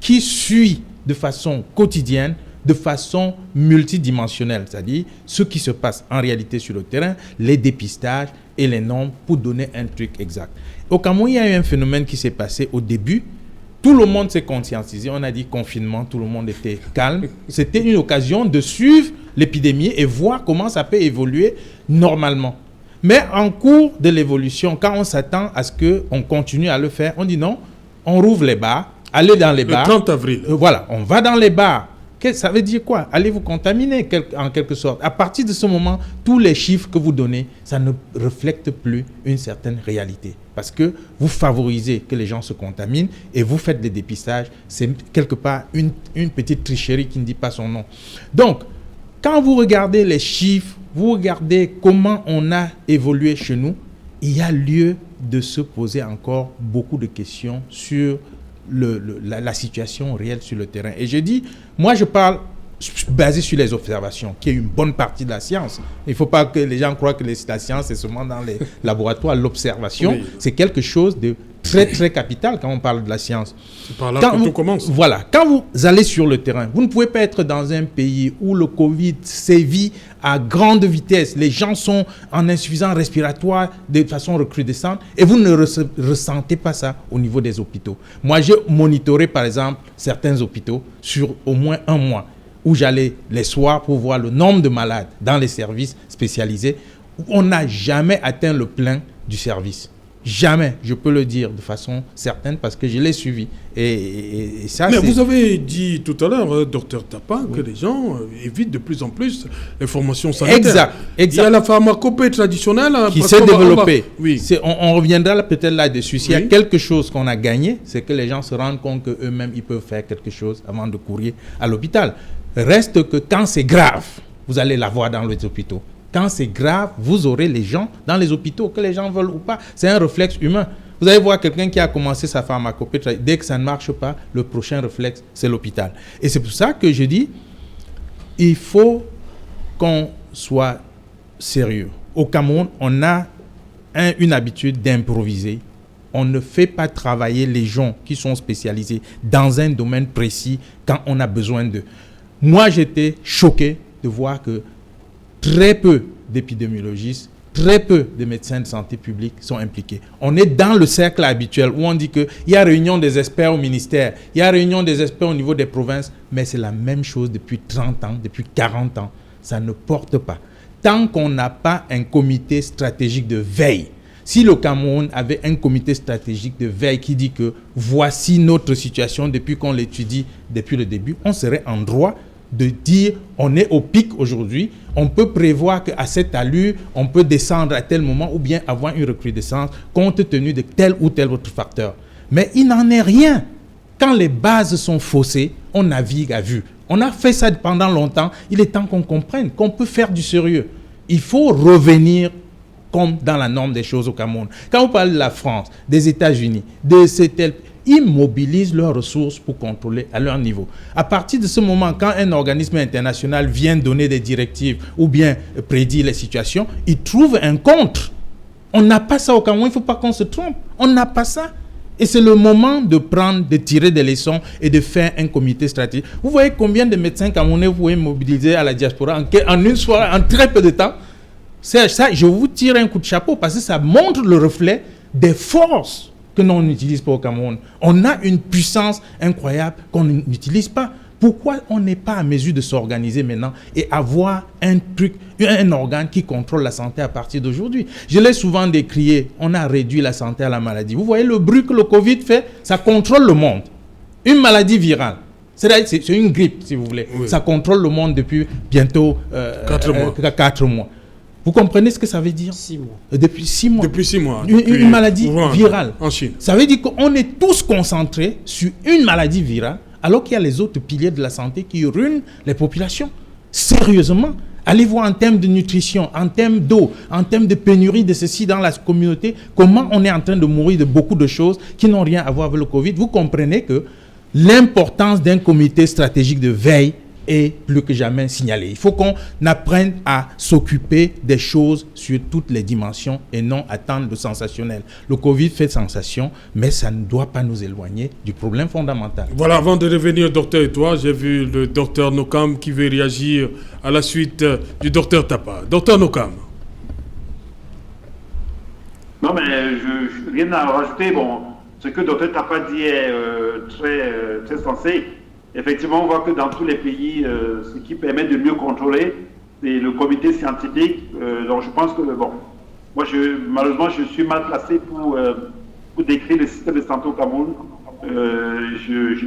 S2: qui suit de façon quotidienne, de façon multidimensionnelle, c'est-à-dire ce qui se passe en réalité sur le terrain, les dépistages et les nombres pour donner un truc exact. Au Cameroun, il y a eu un phénomène qui s'est passé au début. Tout le monde s'est conscientisé. On a dit confinement, tout le monde était calme. C'était une occasion de suivre l'épidémie et voir comment ça peut évoluer normalement. Mais en cours de l'évolution, quand on s'attend à ce qu'on continue à le faire, on dit non, on rouvre les bars, allez dans les bars.
S1: Le 30 avril.
S2: Voilà, on va dans les bars. Ça veut dire quoi? Allez vous contaminer en quelque sorte. À partir de ce moment, tous les chiffres que vous donnez, ça ne reflète plus une certaine réalité. Parce que vous favorisez que les gens se contaminent et vous faites des dépistages. C'est quelque part une petite tricherie qui ne dit pas son nom. Donc, quand vous regardez les chiffres, vous regardez comment on a évolué chez nous, il y a lieu de se poser encore beaucoup de questions sur la situation réelle sur le terrain. Et je dis, moi je parle basé sur les observations, qui est une bonne partie de la science. Il ne faut pas que les gens croient que la science est seulement dans les laboratoires. L'observation, oui. C'est quelque chose de très très capital quand on parle de la science.
S1: C'est par là que tout commence.
S2: Voilà. Quand vous allez sur le terrain, vous ne pouvez pas être dans un pays où le Covid sévit à grande vitesse. Les gens sont en insuffisance respiratoire de façon recrudescente et vous ne ressentez pas ça au niveau des hôpitaux. Moi, j'ai monitoré par exemple certains hôpitaux sur au moins un mois. où j'allais les soirs pour voir le nombre de malades dans les services spécialisés, on n'a jamais atteint le plein du service. Jamais, je peux le dire de façon certaine parce que je l'ai suivi. Et ça,
S1: mais vous avez dit tout à l'heure, docteur Tapa, que les gens évitent de plus en plus les formations sanitaires.
S2: Exact.
S1: Il y a la pharmacopée traditionnelle
S2: qui s'est développée.
S1: Oui.
S2: On reviendra peut-être là-dessus. S'il y a quelque chose qu'on a gagné, c'est que les gens se rendent compte qu'eux-mêmes, ils peuvent faire quelque chose avant de courir à l'hôpital. Reste que quand c'est grave, vous allez l'avoir dans les hôpitaux. Quand c'est grave, vous aurez les gens dans les hôpitaux, que les gens veulent ou pas. C'est un réflexe humain. Vous allez voir quelqu'un qui a commencé sa pharmacopée, dès que ça ne marche pas, le prochain réflexe, c'est l'hôpital. Et c'est pour ça que je dis, il faut qu'on soit sérieux. Au Cameroun, on a une habitude d'improviser. On ne fait pas travailler les gens qui sont spécialisés dans un domaine précis quand on a besoin d'eux. Moi, j'étais choqué de voir que très peu d'épidémiologistes, très peu de médecins de santé publique sont impliqués. On est dans le cercle habituel où on dit qu'il y a réunion des experts au ministère, il y a réunion des experts au niveau des provinces, mais c'est la même chose depuis 30 ans, depuis 40 ans. Ça ne porte pas. Tant qu'on n'a pas un comité stratégique de veille, si le Cameroun avait un comité stratégique de veille qui dit que voici notre situation depuis qu'on l'étudie depuis le début, on serait en droit de dire on est au pic aujourd'hui, on peut prévoir qu'à cette allure, on peut descendre à tel moment ou bien avoir une recrudescence compte tenu de tel ou tel autre facteur. Mais il n'en est rien. Quand les bases sont faussées, on navigue à vue. On a fait ça pendant longtemps. Il est temps qu'on comprenne qu'on peut faire du sérieux. Il faut revenir comme dans la norme des choses au Cameroun. Quand on parle de la France, des États-Unis, de ces ils mobilisent leurs ressources pour contrôler à leur niveau. À partir de ce moment, quand un organisme international vient donner des directives ou bien prédire les situations, ils trouvent un contre. On n'a pas ça au Cameroun, il ne faut pas qu'on se trompe. On n'a pas ça. Et c'est le moment de tirer des leçons et de faire un comité stratégique. Vous voyez combien de médecins camerounais vous pouvez mobiliser à la diaspora en une soirée, en très peu de temps. Ça, je vous tire un coup de chapeau parce que ça montre le reflet des forces que l'on n'utilise pas au Cameroun. On a une puissance incroyable qu'on n'utilise pas. Pourquoi on n'est pas à mesure de s'organiser maintenant et avoir un organe qui contrôle la santé à partir d'aujourd'hui? Je l'ai souvent décrié, on a réduit la santé à la maladie. Vous voyez le bruit que le Covid fait, ça contrôle le monde. Une maladie virale. C'est une grippe, si vous voulez. Oui. Ça contrôle le monde depuis bientôt 4 mois. Vous comprenez ce que ça veut dire? 6 mois. Depuis 6 mois.
S1: Depuis 6 mois.
S2: Une maladie virale.
S1: En Chine.
S2: Ça veut dire qu'on est tous concentrés sur une maladie virale, alors qu'il y a les autres piliers de la santé qui ruinent les populations. Sérieusement, allez voir en termes de nutrition, en termes d'eau, en termes de pénurie de ceci dans la communauté, comment on est en train de mourir de beaucoup de choses qui n'ont rien à voir avec le Covid. Vous comprenez que l'importance d'un comité stratégique de veille est plus que jamais signalé. Il faut qu'on apprenne à s'occuper des choses sur toutes les dimensions et non attendre le sensationnel. Le Covid fait sensation, mais ça ne doit pas nous éloigner du problème fondamental.
S1: Voilà, avant de revenir, docteur et toi, j'ai vu le docteur Nokam qui veut réagir à la suite du docteur Tapa. Docteur Nokam.
S4: Non, mais je rien à rajouter. Bon, ce que le docteur Tapa dit est très sensé. Effectivement, on voit que dans tous les pays, ce qui permet de mieux contrôler, c'est le comité scientifique. Donc je pense que, bon, moi, malheureusement, je suis mal placé pour décrire le système de santé au Cameroun. Je sais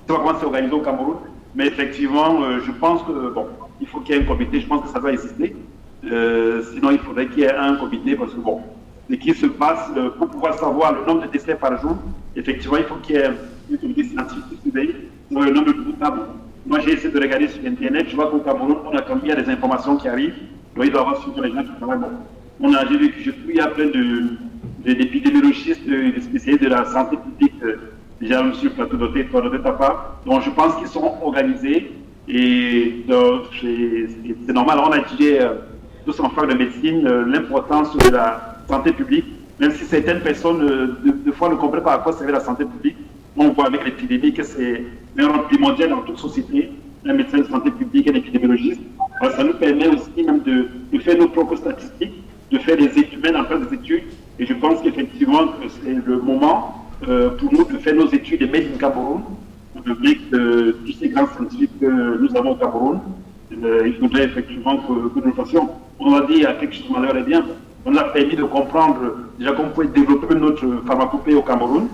S4: pas comment c'est organisé au Cameroun, mais effectivement, je pense que, bon, il faut qu'il y ait un comité. Je pense que ça doit exister. Sinon, il faudrait qu'il y ait un comité parce que, bon, ce qui se passe, pour pouvoir savoir le nombre de décès par jour, effectivement, il faut qu'il y ait un comité scientifique qui surveille sur le nombre de décès. Moi, j'ai essayé de regarder sur Internet, je vois qu'au Cameroun, il y a des informations qui arrivent, donc il doit y avoir surtout les gens qui travaillent. Bon, j'ai vu que il y a plein d'épidémiologistes, de spécialistes de la santé publique, déjà sur le plateau de Tapa, donc je pense qu'ils sont organisés, et donc c'est normal, on a étudié tous en fac de médecine l'importance de la santé publique, même si certaines personnes, de fois, ne comprennent pas à quoi servait la santé publique. On voit avec l'épidémie que c'est un rôle primordial dans toute société, un médecin de santé publique, un épidémiologiste. Alors, ça nous permet aussi même de faire nos propres statistiques, de faire des études, mettre en place des études. Et je pense qu'effectivement, c'est le moment pour nous de faire nos études et mettre au Cameroun avec tous ces grands scientifiques que nous avons au Cameroun. Il faudrait effectivement que nous fassions. On a dit à quelque chose de malheur et bien, on a permis de comprendre déjà qu'on pouvait développer notre pharmacopée au Cameroun.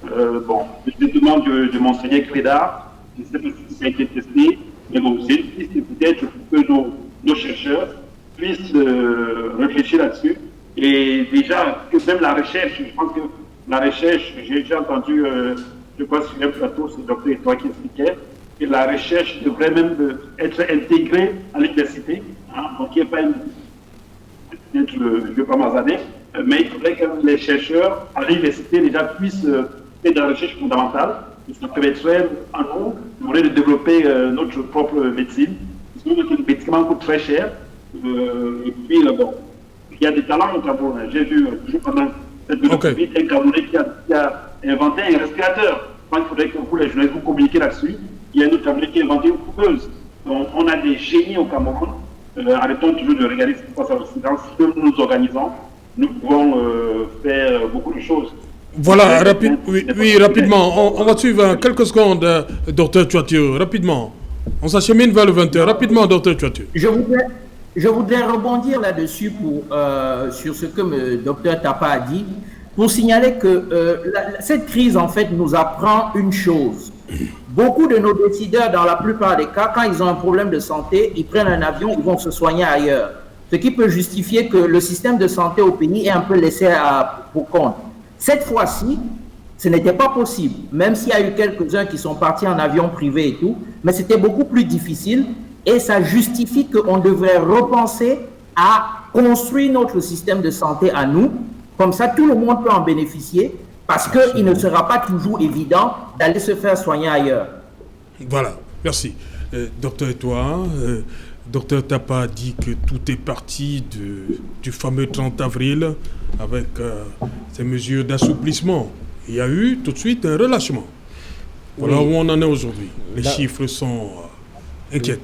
S4: Le traitement de Monseigneur Clédard, je ne sais pas si ça a été testé, mais bon, c'est une piste peut-être pour que nos chercheurs puissent réfléchir là-dessus. Et déjà, que même la recherche, je pense que la recherche, j'ai déjà entendu, je crois sur un plateau, c'est le docteur Etoile qui expliquait, que la recherche devrait même être intégrée à l'université. Donc il n'y a pas une... Peut-être, je ne vais pas m'azaner, mais il faudrait que les chercheurs à l'université déjà puissent faire de la recherche fondamentale. Et ça permettrait à nous de développer notre propre médecine. Parce que le médicament coûte très cher. Et puis, il y a des talents au Cameroun. J'ai vu pendant cette Covid un Camerounais qui a inventé un respirateur. Je pense qu'il faudrait que vous, les journalistes, vous communiquiez là-dessus. Il y a un autre Camerounais qui a inventé une coupeuse. Donc, on a des génies au Cameroun. Arrêtons toujours de regarder ce qui se passe à l'Occident. Si nous nous organisons, nous pouvons faire beaucoup de choses.
S1: Voilà, rapidement. On va suivre quelques secondes, docteur Tuatio. Rapidement. On s'achemine vers le 20h. Rapidement, docteur Tuatio.
S6: Je voudrais rebondir là-dessus sur ce que le docteur Tapa a dit, pour signaler que cette crise, en fait, nous apprend une chose. Beaucoup de nos décideurs, dans la plupart des cas, quand ils ont un problème de santé, ils prennent un avion, ils vont se soigner ailleurs. Ce qui peut justifier que le système de santé au pays est un peu laissé pour compte. Cette fois-ci, ce n'était pas possible, même s'il y a eu quelques-uns qui sont partis en avion privé et tout, mais c'était beaucoup plus difficile et ça justifie qu'on devrait repenser à construire notre système de santé à nous. Comme ça, tout le monde peut en bénéficier parce qu'il ne sera pas toujours évident d'aller se faire soigner ailleurs.
S1: Voilà, merci. Docteur Etoile, docteur Tapa dit que tout est parti du fameux 30 avril avec ces mesures d'assouplissement. Il y a eu tout de suite un relâchement. Voilà où on en est aujourd'hui. Les chiffres sont inquiets.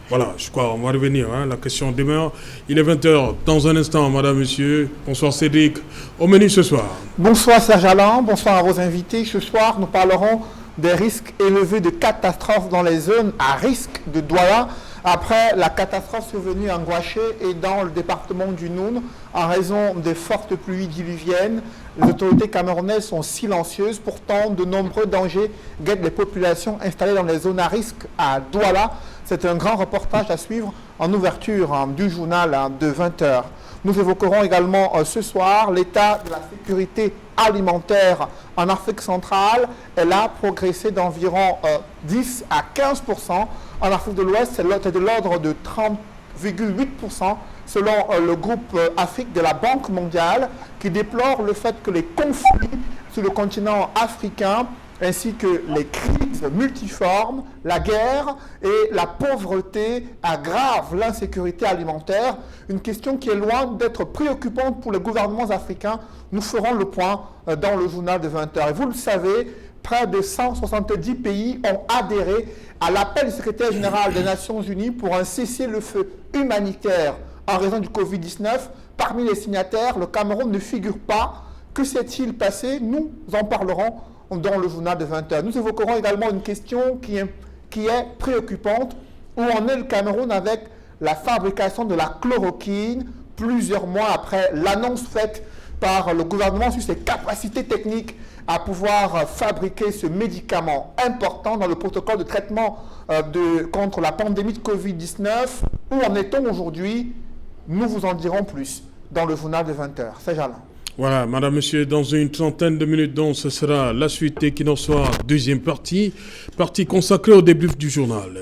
S1: Voilà, je crois, on va revenir. La question demeure. Il est 20h. Dans un instant, madame, monsieur. Bonsoir Cédric. Au menu ce soir.
S7: Bonsoir Serge Alain. Bonsoir à vos invités. Ce soir, nous parlerons des risques élevés de catastrophes dans les zones à risque de Douala après la catastrophe survenue en Gouaché et dans le département du Noun en raison des fortes pluies diluviennes. Les autorités camerounaises sont silencieuses, pourtant de nombreux dangers guettent les populations installées dans les zones à risque à Douala. C'est un grand reportage à suivre en ouverture du journal de 20h. Nous évoquerons également ce soir l'état de la sécurité alimentaire en Afrique centrale. Elle a progressé d'environ 10 à 15%. En Afrique de l'Ouest, c'est de l'ordre de 30,8% selon le groupe Afrique de la Banque mondiale qui déplore le fait que les conflits sur le continent africain ainsi que les crises multiformes, la guerre et la pauvreté aggravent l'insécurité alimentaire, une question qui est loin d'être préoccupante pour les gouvernements africains. Nous ferons le point dans le journal de 20h. Et vous le savez, près de 170 pays ont adhéré à l'appel du secrétaire général des Nations Unies pour un cessez-le-feu humanitaire en raison du Covid-19. Parmi les signataires, le Cameroun ne figure pas. Que s'est-il passé? Nous en parlerons dans le journal de 20h. Nous évoquerons également une question qui est préoccupante. Où en est le Cameroun avec la fabrication de la chloroquine plusieurs mois après l'annonce faite par le gouvernement sur ses capacités techniques à pouvoir fabriquer ce médicament important dans le protocole de traitement contre la pandémie de Covid-19. Où en est-on aujourd'hui? Nous vous en dirons plus dans le journal de 20h. C'est Jalin.
S1: Voilà, madame, monsieur, dans une trentaine de minutes, donc, ce sera la suite et qui n'en soit deuxième partie consacrée au débrief du journal.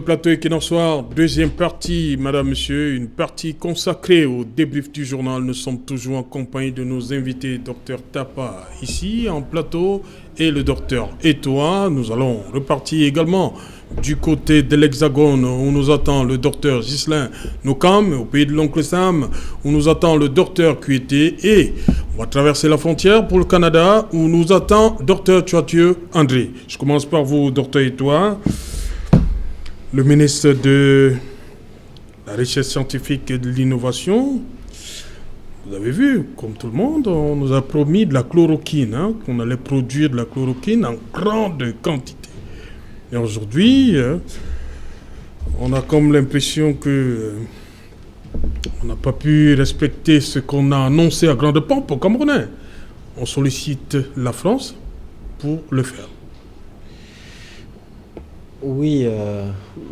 S1: Plateau et qui n'en soit deuxième partie, madame, monsieur, une partie consacrée au débrief du journal. Nous sommes toujours en compagnie de nos invités, docteur Tapa, ici en plateau, et le docteur Etoile. Nous allons repartir également du côté de l'Hexagone, où nous attend le docteur Ghislain Nokam, au pays de l'oncle Sam, où nous attend le docteur Kuité, et On va traverser la frontière pour le Canada où nous attend Dr Tchoitieu André. Je commence par vous, Dr Edouard, le ministre de la Recherche scientifique et de l'Innovation. Vous avez vu, comme tout le monde, on nous a promis de la chloroquine, qu'on allait produire de la chloroquine en grande quantité. Et aujourd'hui, on a comme l'impression que on n'a pas pu respecter ce qu'on a annoncé à grande pompe aux Camerounais. On sollicite la France pour le faire.
S3: Oui,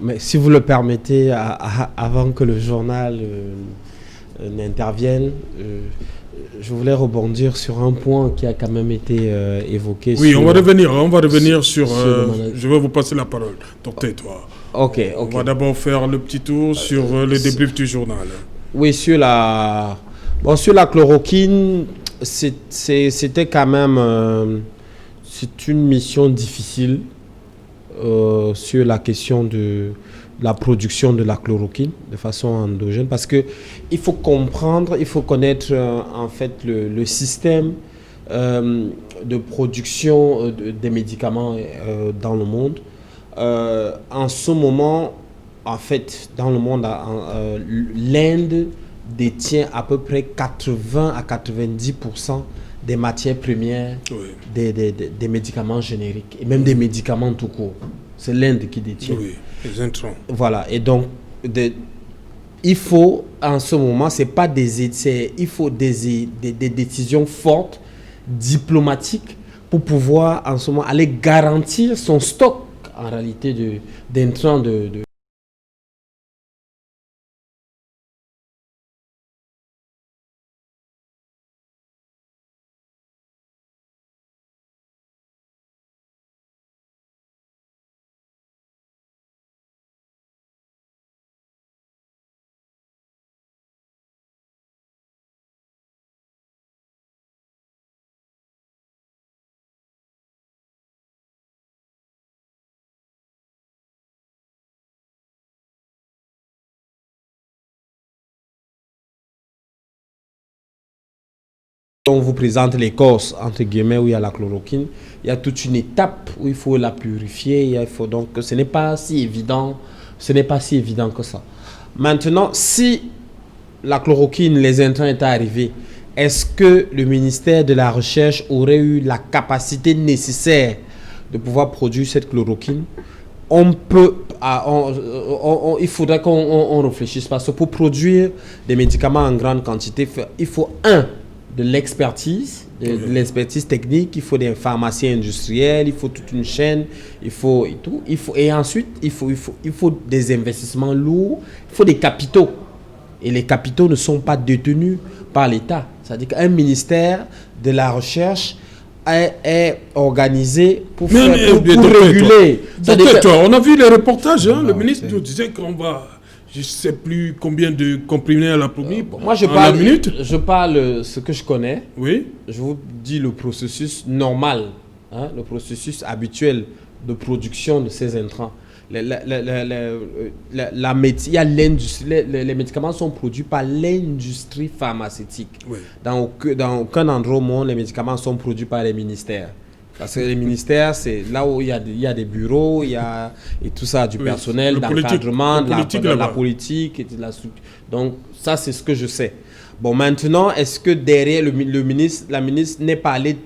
S3: mais si vous le permettez, avant que le journal n'intervienne, je voulais rebondir sur un point qui a quand même été évoqué.
S1: Oui, on va revenir sur je vais vous passer la parole, docteur Edouard.
S3: Ok.
S1: On va d'abord faire le petit tour sur le débrief du journal.
S3: Oui, sur la chloroquine, c'était quand même c'est une mission difficile sur la question de la production de la chloroquine de façon endogène, parce que il faut comprendre, il faut connaître en fait le système de production des médicaments dans le monde. En ce moment, en fait, dans le monde, l'Inde détient à peu près 80 à 90% des matières premières des médicaments génériques et même des médicaments tout court. C'est l'Inde qui détient.
S1: Oui, les intrants.
S3: Voilà, et donc il faut en ce moment, il faut des décisions fortes, diplomatiques, pour pouvoir en ce moment aller garantir son stock en réalité d'intrants On vous présente les causes, entre guillemets, où il y a la chloroquine. Il y a toute une étape où il faut la purifier. Donc, ce n'est pas si évident. Ce n'est pas si évident que ça. Maintenant, si la chloroquine, les intrants étaient arrivés, est-ce que le ministère de la Recherche aurait eu la capacité nécessaire de pouvoir produire cette chloroquine? Il faudrait qu'on réfléchisse, parce que pour produire des médicaments en grande quantité, il faut de l'expertise, de l'expertise technique, il faut des pharmaciens industriels, il faut toute une chaîne, et ensuite il faut des investissements lourds, il faut des capitaux, et les capitaux ne sont pas détenus par l'État. C'est-à-dire qu'un ministère de la Recherche est organisé pour réguler.
S1: On a vu les reportages, le ministre nous disait qu'on va, je ne sais plus combien de comprimés à la première.
S3: Moi, je parle ce que je connais. Oui. Je vous dis le processus normal, le processus habituel de production de ces intrants. Les médicaments sont produits par l'industrie pharmaceutique. Oui. Dans aucun endroit au monde, les médicaments sont produits par les ministères. Parce que les ministères, c'est là où il y a des bureaux, et tout ça, du personnel, d'encadrement, de la politique. Et de la structure. Donc, ça, c'est ce que je sais. Bon, maintenant, est-ce que derrière la ministre n'est pas allée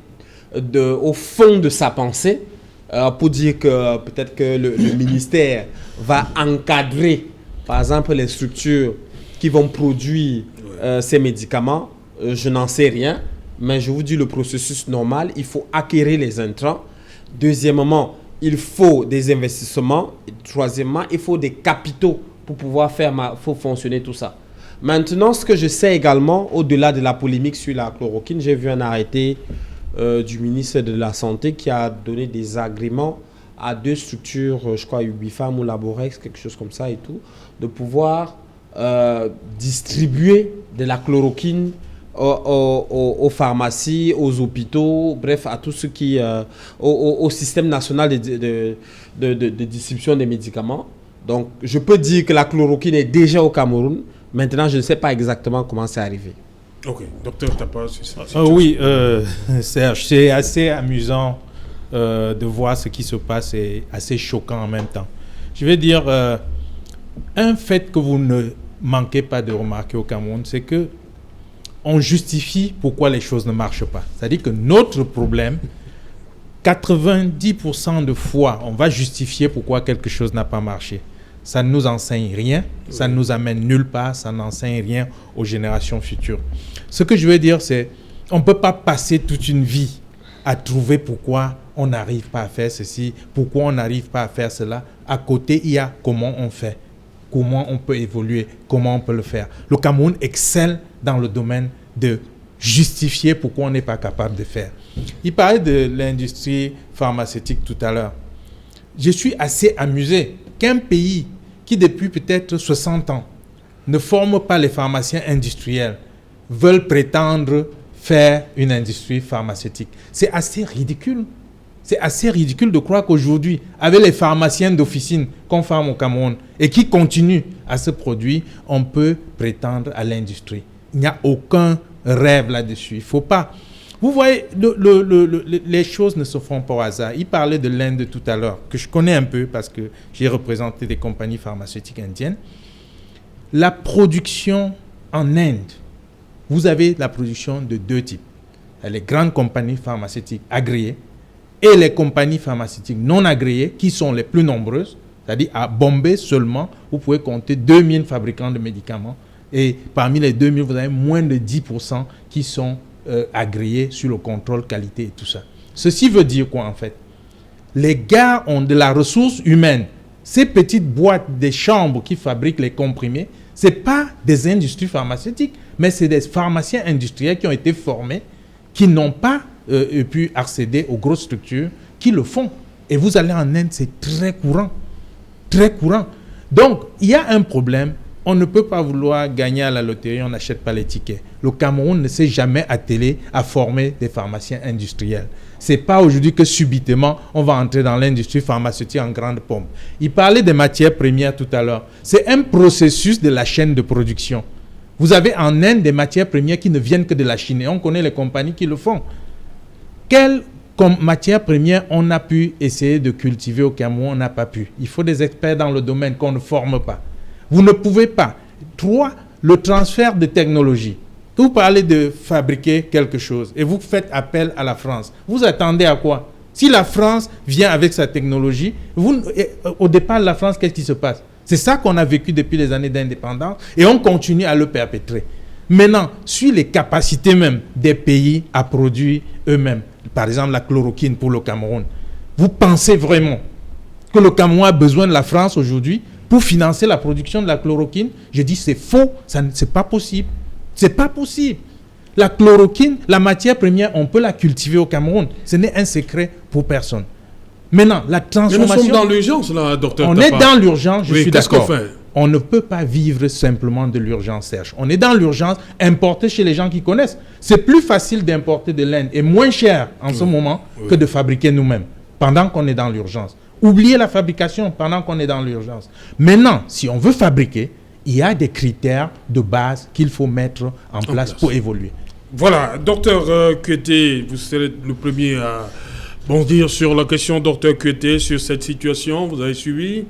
S3: au fond de sa pensée pour dire que peut-être que le ministère va encadrer, par exemple, les structures qui vont produire ces médicaments? Je n'en sais rien. Mais je vous dis le processus normal, il faut acquérir les intrants. Deuxièmement, il faut des investissements. Et troisièmement, il faut des capitaux pour pouvoir faire fonctionner tout ça. Maintenant, ce que je sais également, au-delà de la polémique sur la chloroquine, j'ai vu un arrêté du ministre de la Santé qui a donné des agréments à 2 structures, je crois Ubifam ou Laborex, quelque chose comme ça et tout, de pouvoir distribuer de la chloroquine aux pharmacies, aux hôpitaux, bref, à tout ce qui au système national de distribution des médicaments. Donc, je peux dire que la chloroquine est déjà au Cameroun. Maintenant, je ne sais pas exactement comment c'est arrivé.
S1: Ok, docteur Tapa, c'est ça.
S2: Oui, Serge, c'est assez amusant de voir ce qui se passe et assez choquant en même temps. Je vais dire, un fait que vous ne manquez pas de remarquer au Cameroun, c'est que on justifie pourquoi les choses ne marchent pas. C'est-à-dire que notre problème, 90% de fois, on va justifier pourquoi quelque chose n'a pas marché. Ça ne nous enseigne rien, ça ne nous amène nulle part, ça n'enseigne rien aux générations futures. Ce que je veux dire, c'est on ne peut pas passer toute une vie à trouver pourquoi on n'arrive pas à faire ceci, pourquoi on n'arrive pas à faire cela. À côté, il y a comment on fait, comment on peut évoluer, comment on peut le faire. Le Cameroun excelle dans le domaine de justifier pourquoi on n'est pas capable de faire. Il parlait de l'industrie pharmaceutique tout à l'heure. Je suis assez amusé qu'un pays qui, depuis peut-être 60 ans, ne forme pas les pharmaciens industriels, veulent prétendre faire une industrie pharmaceutique. C'est assez ridicule. C'est assez ridicule de croire qu'aujourd'hui, avec les pharmaciens d'officine qu'on forme au Cameroun et qui continuent à se produire, on peut prétendre à l'industrie. Il n'y a aucun rêve là-dessus. Il ne faut pas. Vous voyez, les choses ne se font pas au hasard. Il parlait de l'Inde tout à l'heure, que je connais un peu parce que j'ai représenté des compagnies pharmaceutiques indiennes. La production en Inde, vous avez la production de deux types. Les grandes compagnies pharmaceutiques agréées et les compagnies pharmaceutiques non agréées, qui sont les plus nombreuses. C'est-à-dire à Bombay seulement, vous pouvez compter 2000 fabricants de médicaments. Et parmi les 2000, vous avez moins de 10% qui sont agréés sur le contrôle qualité et tout ça. Ceci veut dire quoi en fait? Les gars ont de la ressource humaine. Ces petites boîtes des chambres qui fabriquent les comprimés, ce n'est pas des industries pharmaceutiques, mais c'est des pharmaciens industriels qui ont été formés, qui n'ont pas pu accéder aux grosses structures, qui le font. Et vous allez en Inde, c'est très courant. Très courant. Donc, il y a un problème. On ne peut pas vouloir gagner à la loterie, on n'achète pas les tickets. Le Cameroun ne s'est jamais attelé à former des pharmaciens industriels. Ce n'est pas aujourd'hui que subitement, on va entrer dans l'industrie pharmaceutique en grande pompe. Il parlait des matières premières tout à l'heure. C'est un processus de la chaîne de production. Vous avez en Inde des matières premières qui ne viennent que de la Chine. Et on connaît les compagnies qui le font. Quelles matières premières on a pu essayer de cultiver au Cameroun, on n'a pas pu. Il faut des experts dans le domaine qu'on ne forme pas. Vous ne pouvez pas. 3, le transfert de technologie. Vous parlez de fabriquer quelque chose et vous faites appel à la France. Vous attendez à quoi? Si la France vient avec sa technologie, au départ, la France, qu'est-ce qui se passe? C'est ça qu'on a vécu depuis les années d'indépendance et on continue à le perpétrer. Maintenant, sur les capacités même des pays à produire eux-mêmes, par exemple la chloroquine pour le Cameroun, vous pensez vraiment que le Cameroun a besoin de la France aujourd'hui pour financer la production de la chloroquine? Je dis c'est faux, c'est pas possible. C'est pas possible. La chloroquine, la matière première, on peut la cultiver au Cameroun. Ce n'est un secret pour personne. Maintenant, la transformation...
S1: Mais nous sommes dans l'urgence, là, docteur
S2: On
S1: Tapa.
S2: est dans l'urgence, je suis d'accord.
S1: Qu'est-ce qu'on fait?
S2: On ne peut pas vivre simplement de l'urgence, Serge. On est dans l'urgence, importer chez les gens qui connaissent. C'est plus facile d'importer de l'Inde et moins cher en ce moment que de fabriquer nous-mêmes, pendant qu'on est dans l'urgence. Oubliez la fabrication pendant qu'on est dans l'urgence. Maintenant, si on veut fabriquer, il y a des critères de base qu'il faut mettre en place pour évoluer.
S1: Voilà, docteur Kuete, vous serez le premier à bondir sur la question, docteur Kuete, sur cette situation. Vous avez suivi.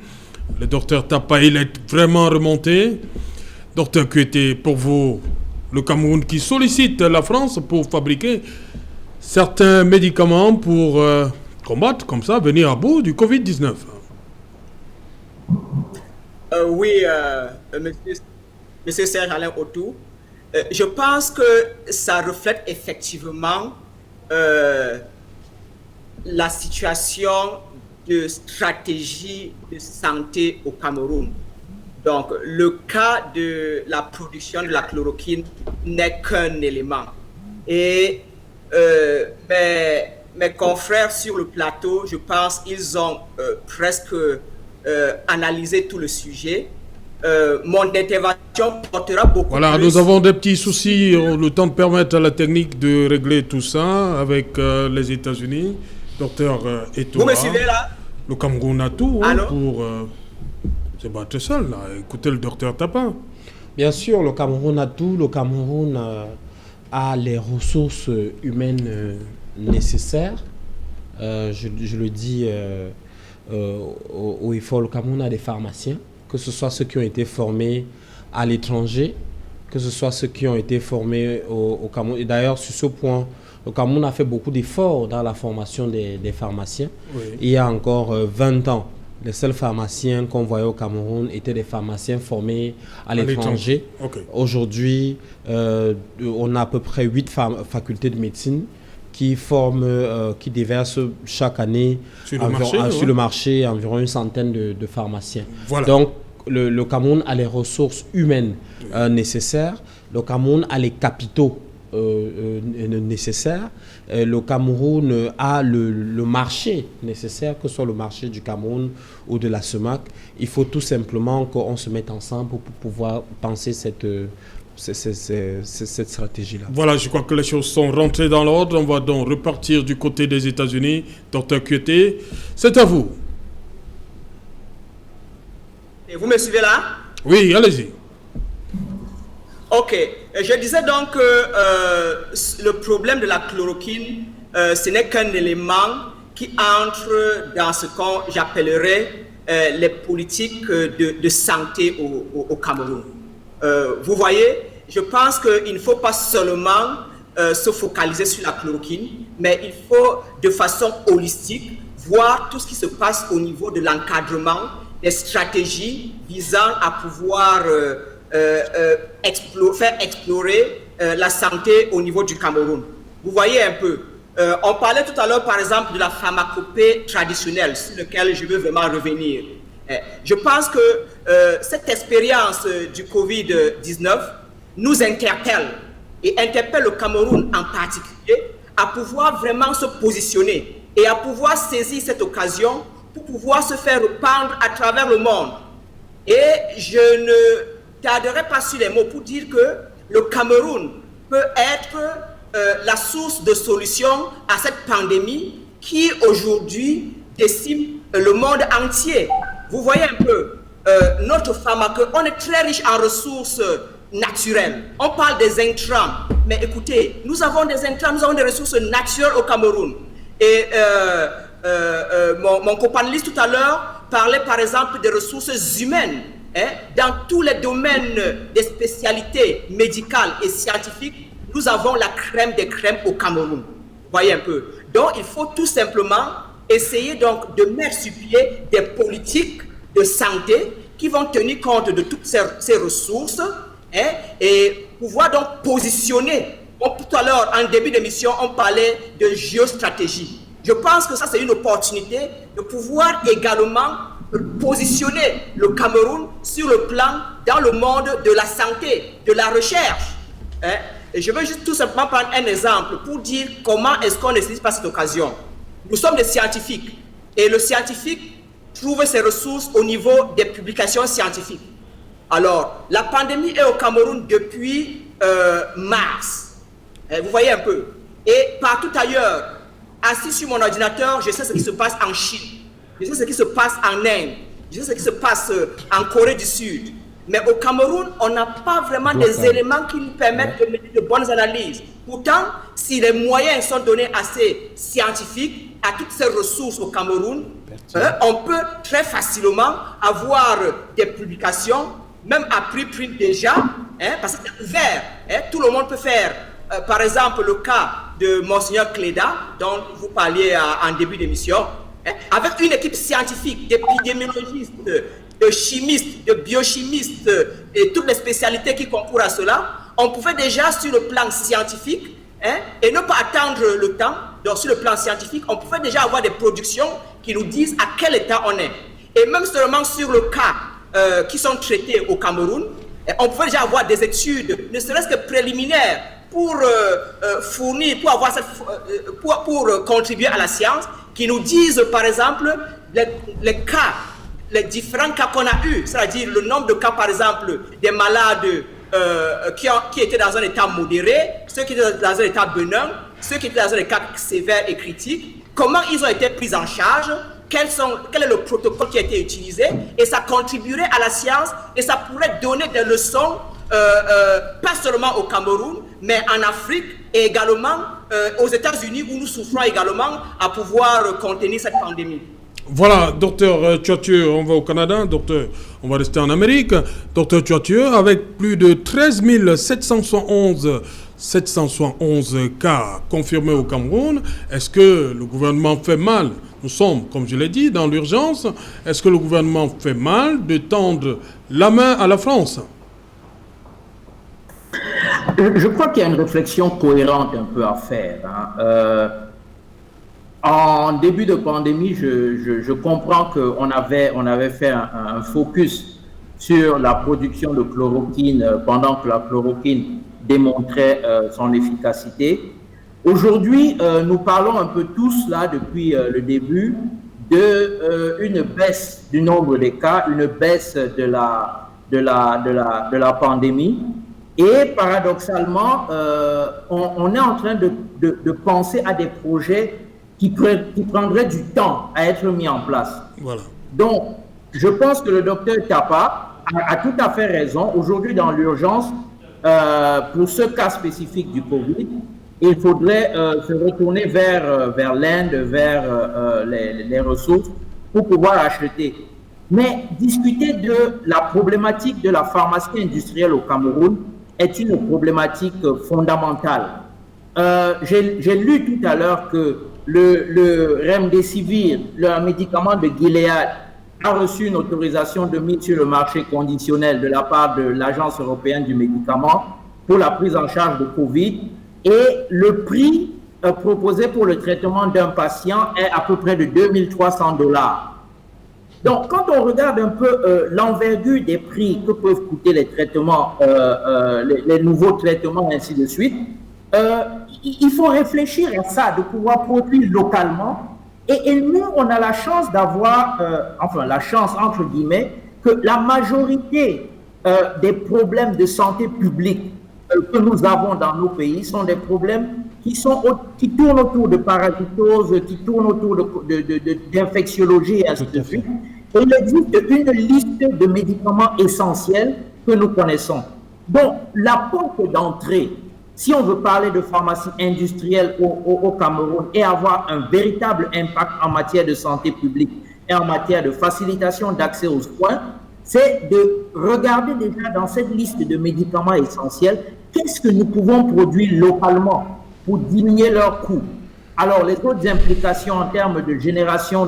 S1: Le docteur Tapa, il est vraiment remonté. Docteur Kuete, pour vous, le Cameroun qui sollicite la France pour fabriquer certains médicaments pour combattre comme ça, venir à bout du Covid-19.
S5: Oui, monsieur Serge Alain Autou, je pense que ça reflète effectivement la situation de stratégie de santé au Cameroun. Donc, le cas de la production de la chloroquine n'est qu'un élément. Et mes confrères sur le plateau, je pense qu'ils ont presque analysé tout le sujet. Mon intervention portera beaucoup
S1: voilà,
S5: plus...
S1: nous avons des petits soucis, le temps de permettre à la technique de régler tout ça avec les États-Unis. Docteur Eto'o.
S5: Vous me suivez là?
S1: Le Cameroun a tout pour se battre seul. Là. Écoutez le docteur Tapa.
S3: Bien sûr, le Cameroun a tout. Le Cameroun a les ressources humaines nécessaires. Je le dis au IFOR, le Cameroun a des pharmaciens, que ce soit ceux qui ont été formés à l'étranger, que ce soit ceux qui ont été formés au Cameroun. Et d'ailleurs, sur ce point, le Cameroun a fait beaucoup d'efforts dans la formation des pharmaciens. Oui. Il y a encore 20 ans, les seuls pharmaciens qu'on voyait au Cameroun étaient des pharmaciens formés à l'étranger. Okay. Aujourd'hui, on a à peu près 8 facultés de médecine qui forment, qui déversent chaque année sur le marché environ une centaine de pharmaciens. Voilà. Donc, le Cameroun a les ressources humaines nécessaires. Le Cameroun a les capitaux nécessaires. Le Cameroun a le marché nécessaire, que ce soit le marché du Cameroun ou de la SEMAC. Il faut tout simplement qu'on se mette ensemble pour pouvoir penser cette stratégie-là.
S1: Voilà, je crois que les choses sont rentrées dans l'ordre. On va donc repartir du côté des États-Unis. Dr Kouyaté, c'est à vous.
S5: Et vous me suivez là?
S1: Oui, allez-y.
S5: Ok, je disais donc que le problème de la chloroquine, ce n'est qu'un élément qui entre dans ce que j'appellerais les politiques de santé au Cameroun. Vous voyez, je pense qu'il ne faut pas seulement se focaliser sur la chloroquine, mais il faut de façon holistique voir tout ce qui se passe au niveau de l'encadrement, des stratégies visant à pouvoir faire explorer la santé au niveau du Cameroun. Vous voyez un peu, on parlait tout à l'heure par exemple de la pharmacopée traditionnelle sur laquelle je veux vraiment revenir. Je pense que cette expérience du Covid-19 nous interpelle et interpelle le Cameroun en particulier à pouvoir vraiment se positionner et à pouvoir saisir cette occasion pour pouvoir se faire répandre à travers le monde. Et je ne tarderai pas sur les mots pour dire que le Cameroun peut être la source de solution à cette pandémie qui aujourd'hui décime le monde entier. Vous voyez un peu, notre pharmacopée, on est très riche en ressources naturelles. On parle des intrants, mais écoutez, nous avons des intrants, nous avons des ressources naturelles au Cameroun. Et mon copanéliste tout à l'heure parlait par exemple des ressources humaines. Dans tous les domaines des spécialités médicales et scientifiques, nous avons la crème des crèmes au Cameroun. Vous voyez un peu. Donc, il faut tout simplement essayer donc de mettre sur pied des politiques de santé qui vont tenir compte de toutes ces ressources et pouvoir donc positionner. Tout à l'heure, en début d'émission, on parlait de géostratégie. Je pense que ça, c'est une opportunité de pouvoir également positionner le Cameroun sur le plan dans le monde de la santé, de la recherche. Et je veux juste tout simplement prendre un exemple pour dire comment est-ce qu'on ne saisit pas cette occasion. Nous sommes des scientifiques et le scientifique trouve ses ressources au niveau des publications scientifiques. Alors, la pandémie est au Cameroun depuis mars. Vous voyez un peu. Et partout ailleurs, assis sur mon ordinateur, je sais ce qui se passe en Chine. Je sais ce qui se passe en Inde, je sais ce qui se passe en Corée du Sud. Mais au Cameroun, on n'a pas vraiment des éléments qui nous permettent de mener de bonnes analyses. Pourtant, si les moyens sont donnés à ces scientifiques, à toutes ces ressources au Cameroun, on peut très facilement avoir des publications, même à prix déjà, parce que c'est ouvert. Tout le monde peut faire. Par exemple, le cas de Monseigneur Cléda, dont vous parliez en début d'émission, avec une équipe scientifique, d'épidémiologistes, de chimistes, de biochimistes et toutes les spécialités qui concourent à cela, on pouvait déjà sur le plan scientifique et ne pas attendre le temps. Donc sur le plan scientifique, on pouvait déjà avoir des productions qui nous disent à quel état on est. Et même seulement sur le cas qui sont traités au Cameroun, on pouvait déjà avoir des études, ne serait-ce que préliminaires, pour fournir, pour avoir pour contribuer à la science, qui nous disent par exemple les cas, les différents cas qu'on a eus, c'est-à-dire le nombre de cas par exemple des malades qui étaient dans un état modéré, ceux qui étaient dans un état bénin, ceux qui étaient dans un état sévère et critique, comment ils ont été pris en charge, quel est le protocole qui a été utilisé, et ça contribuerait à la science et ça pourrait donner des leçons, pas seulement au Cameroun, mais en Afrique et également aux États-Unis où nous souffrons également à pouvoir contenir cette pandémie.
S1: Voilà, docteur Tuathieu, on va au Canada, docteur, on va rester en Amérique. Docteur Tuathieu, avec plus de 13 771 cas confirmés au Cameroun, est-ce que le gouvernement fait mal? Nous sommes, comme je l'ai dit, dans l'urgence. Est-ce que le gouvernement fait mal de tendre la main à la France?
S6: Je crois qu'il y a une réflexion cohérente un peu à faire. En début de pandémie, je comprends qu'on avait fait un focus sur la production de chloroquine pendant que la chloroquine démontrait son efficacité. Aujourd'hui, nous parlons un peu tous là depuis le début d'une baisse du nombre des cas, une baisse de la pandémie. Et paradoxalement, on est en train de penser à des projets qui prendraient du temps à être mis en place.
S1: Voilà.
S6: Donc, je pense que le docteur Tapa a tout à fait raison. Aujourd'hui, dans l'urgence, pour ce cas spécifique du Covid, il faudrait se retourner vers l'Inde, vers les ressources pour pouvoir acheter. Mais discuter de la problématique de la pharmacie industrielle au Cameroun est une problématique fondamentale. J'ai lu tout à l'heure que le Remdesivir, le médicament de Gilead, a reçu une autorisation de mise sur le marché conditionnel de la part de l'Agence européenne du médicament pour la prise en charge de Covid. Et le prix proposé pour le traitement d'un patient est à peu près de $2 300. Donc, quand on regarde un peu l'envergure des prix que peuvent coûter les traitements, les nouveaux traitements, ainsi de suite, il faut réfléchir à ça, de pouvoir produire localement. Et nous, on a la chance d'avoir, enfin la chance entre guillemets, que la majorité des problèmes de santé publique que nous avons dans nos pays sont des problèmes qui tournent autour de parasitose, qui tournent autour d'infectiologie et ainsi de suite. Et il existe une liste de médicaments essentiels que nous connaissons. Donc, la porte d'entrée, si on veut parler de pharmacie industrielle au Cameroun et avoir un véritable impact en matière de santé publique et en matière de facilitation d'accès aux soins, c'est de regarder déjà dans cette liste de médicaments essentiels, qu'est-ce que nous pouvons produire localement pour diminuer leurs coûts. Alors, les autres implications en termes de génération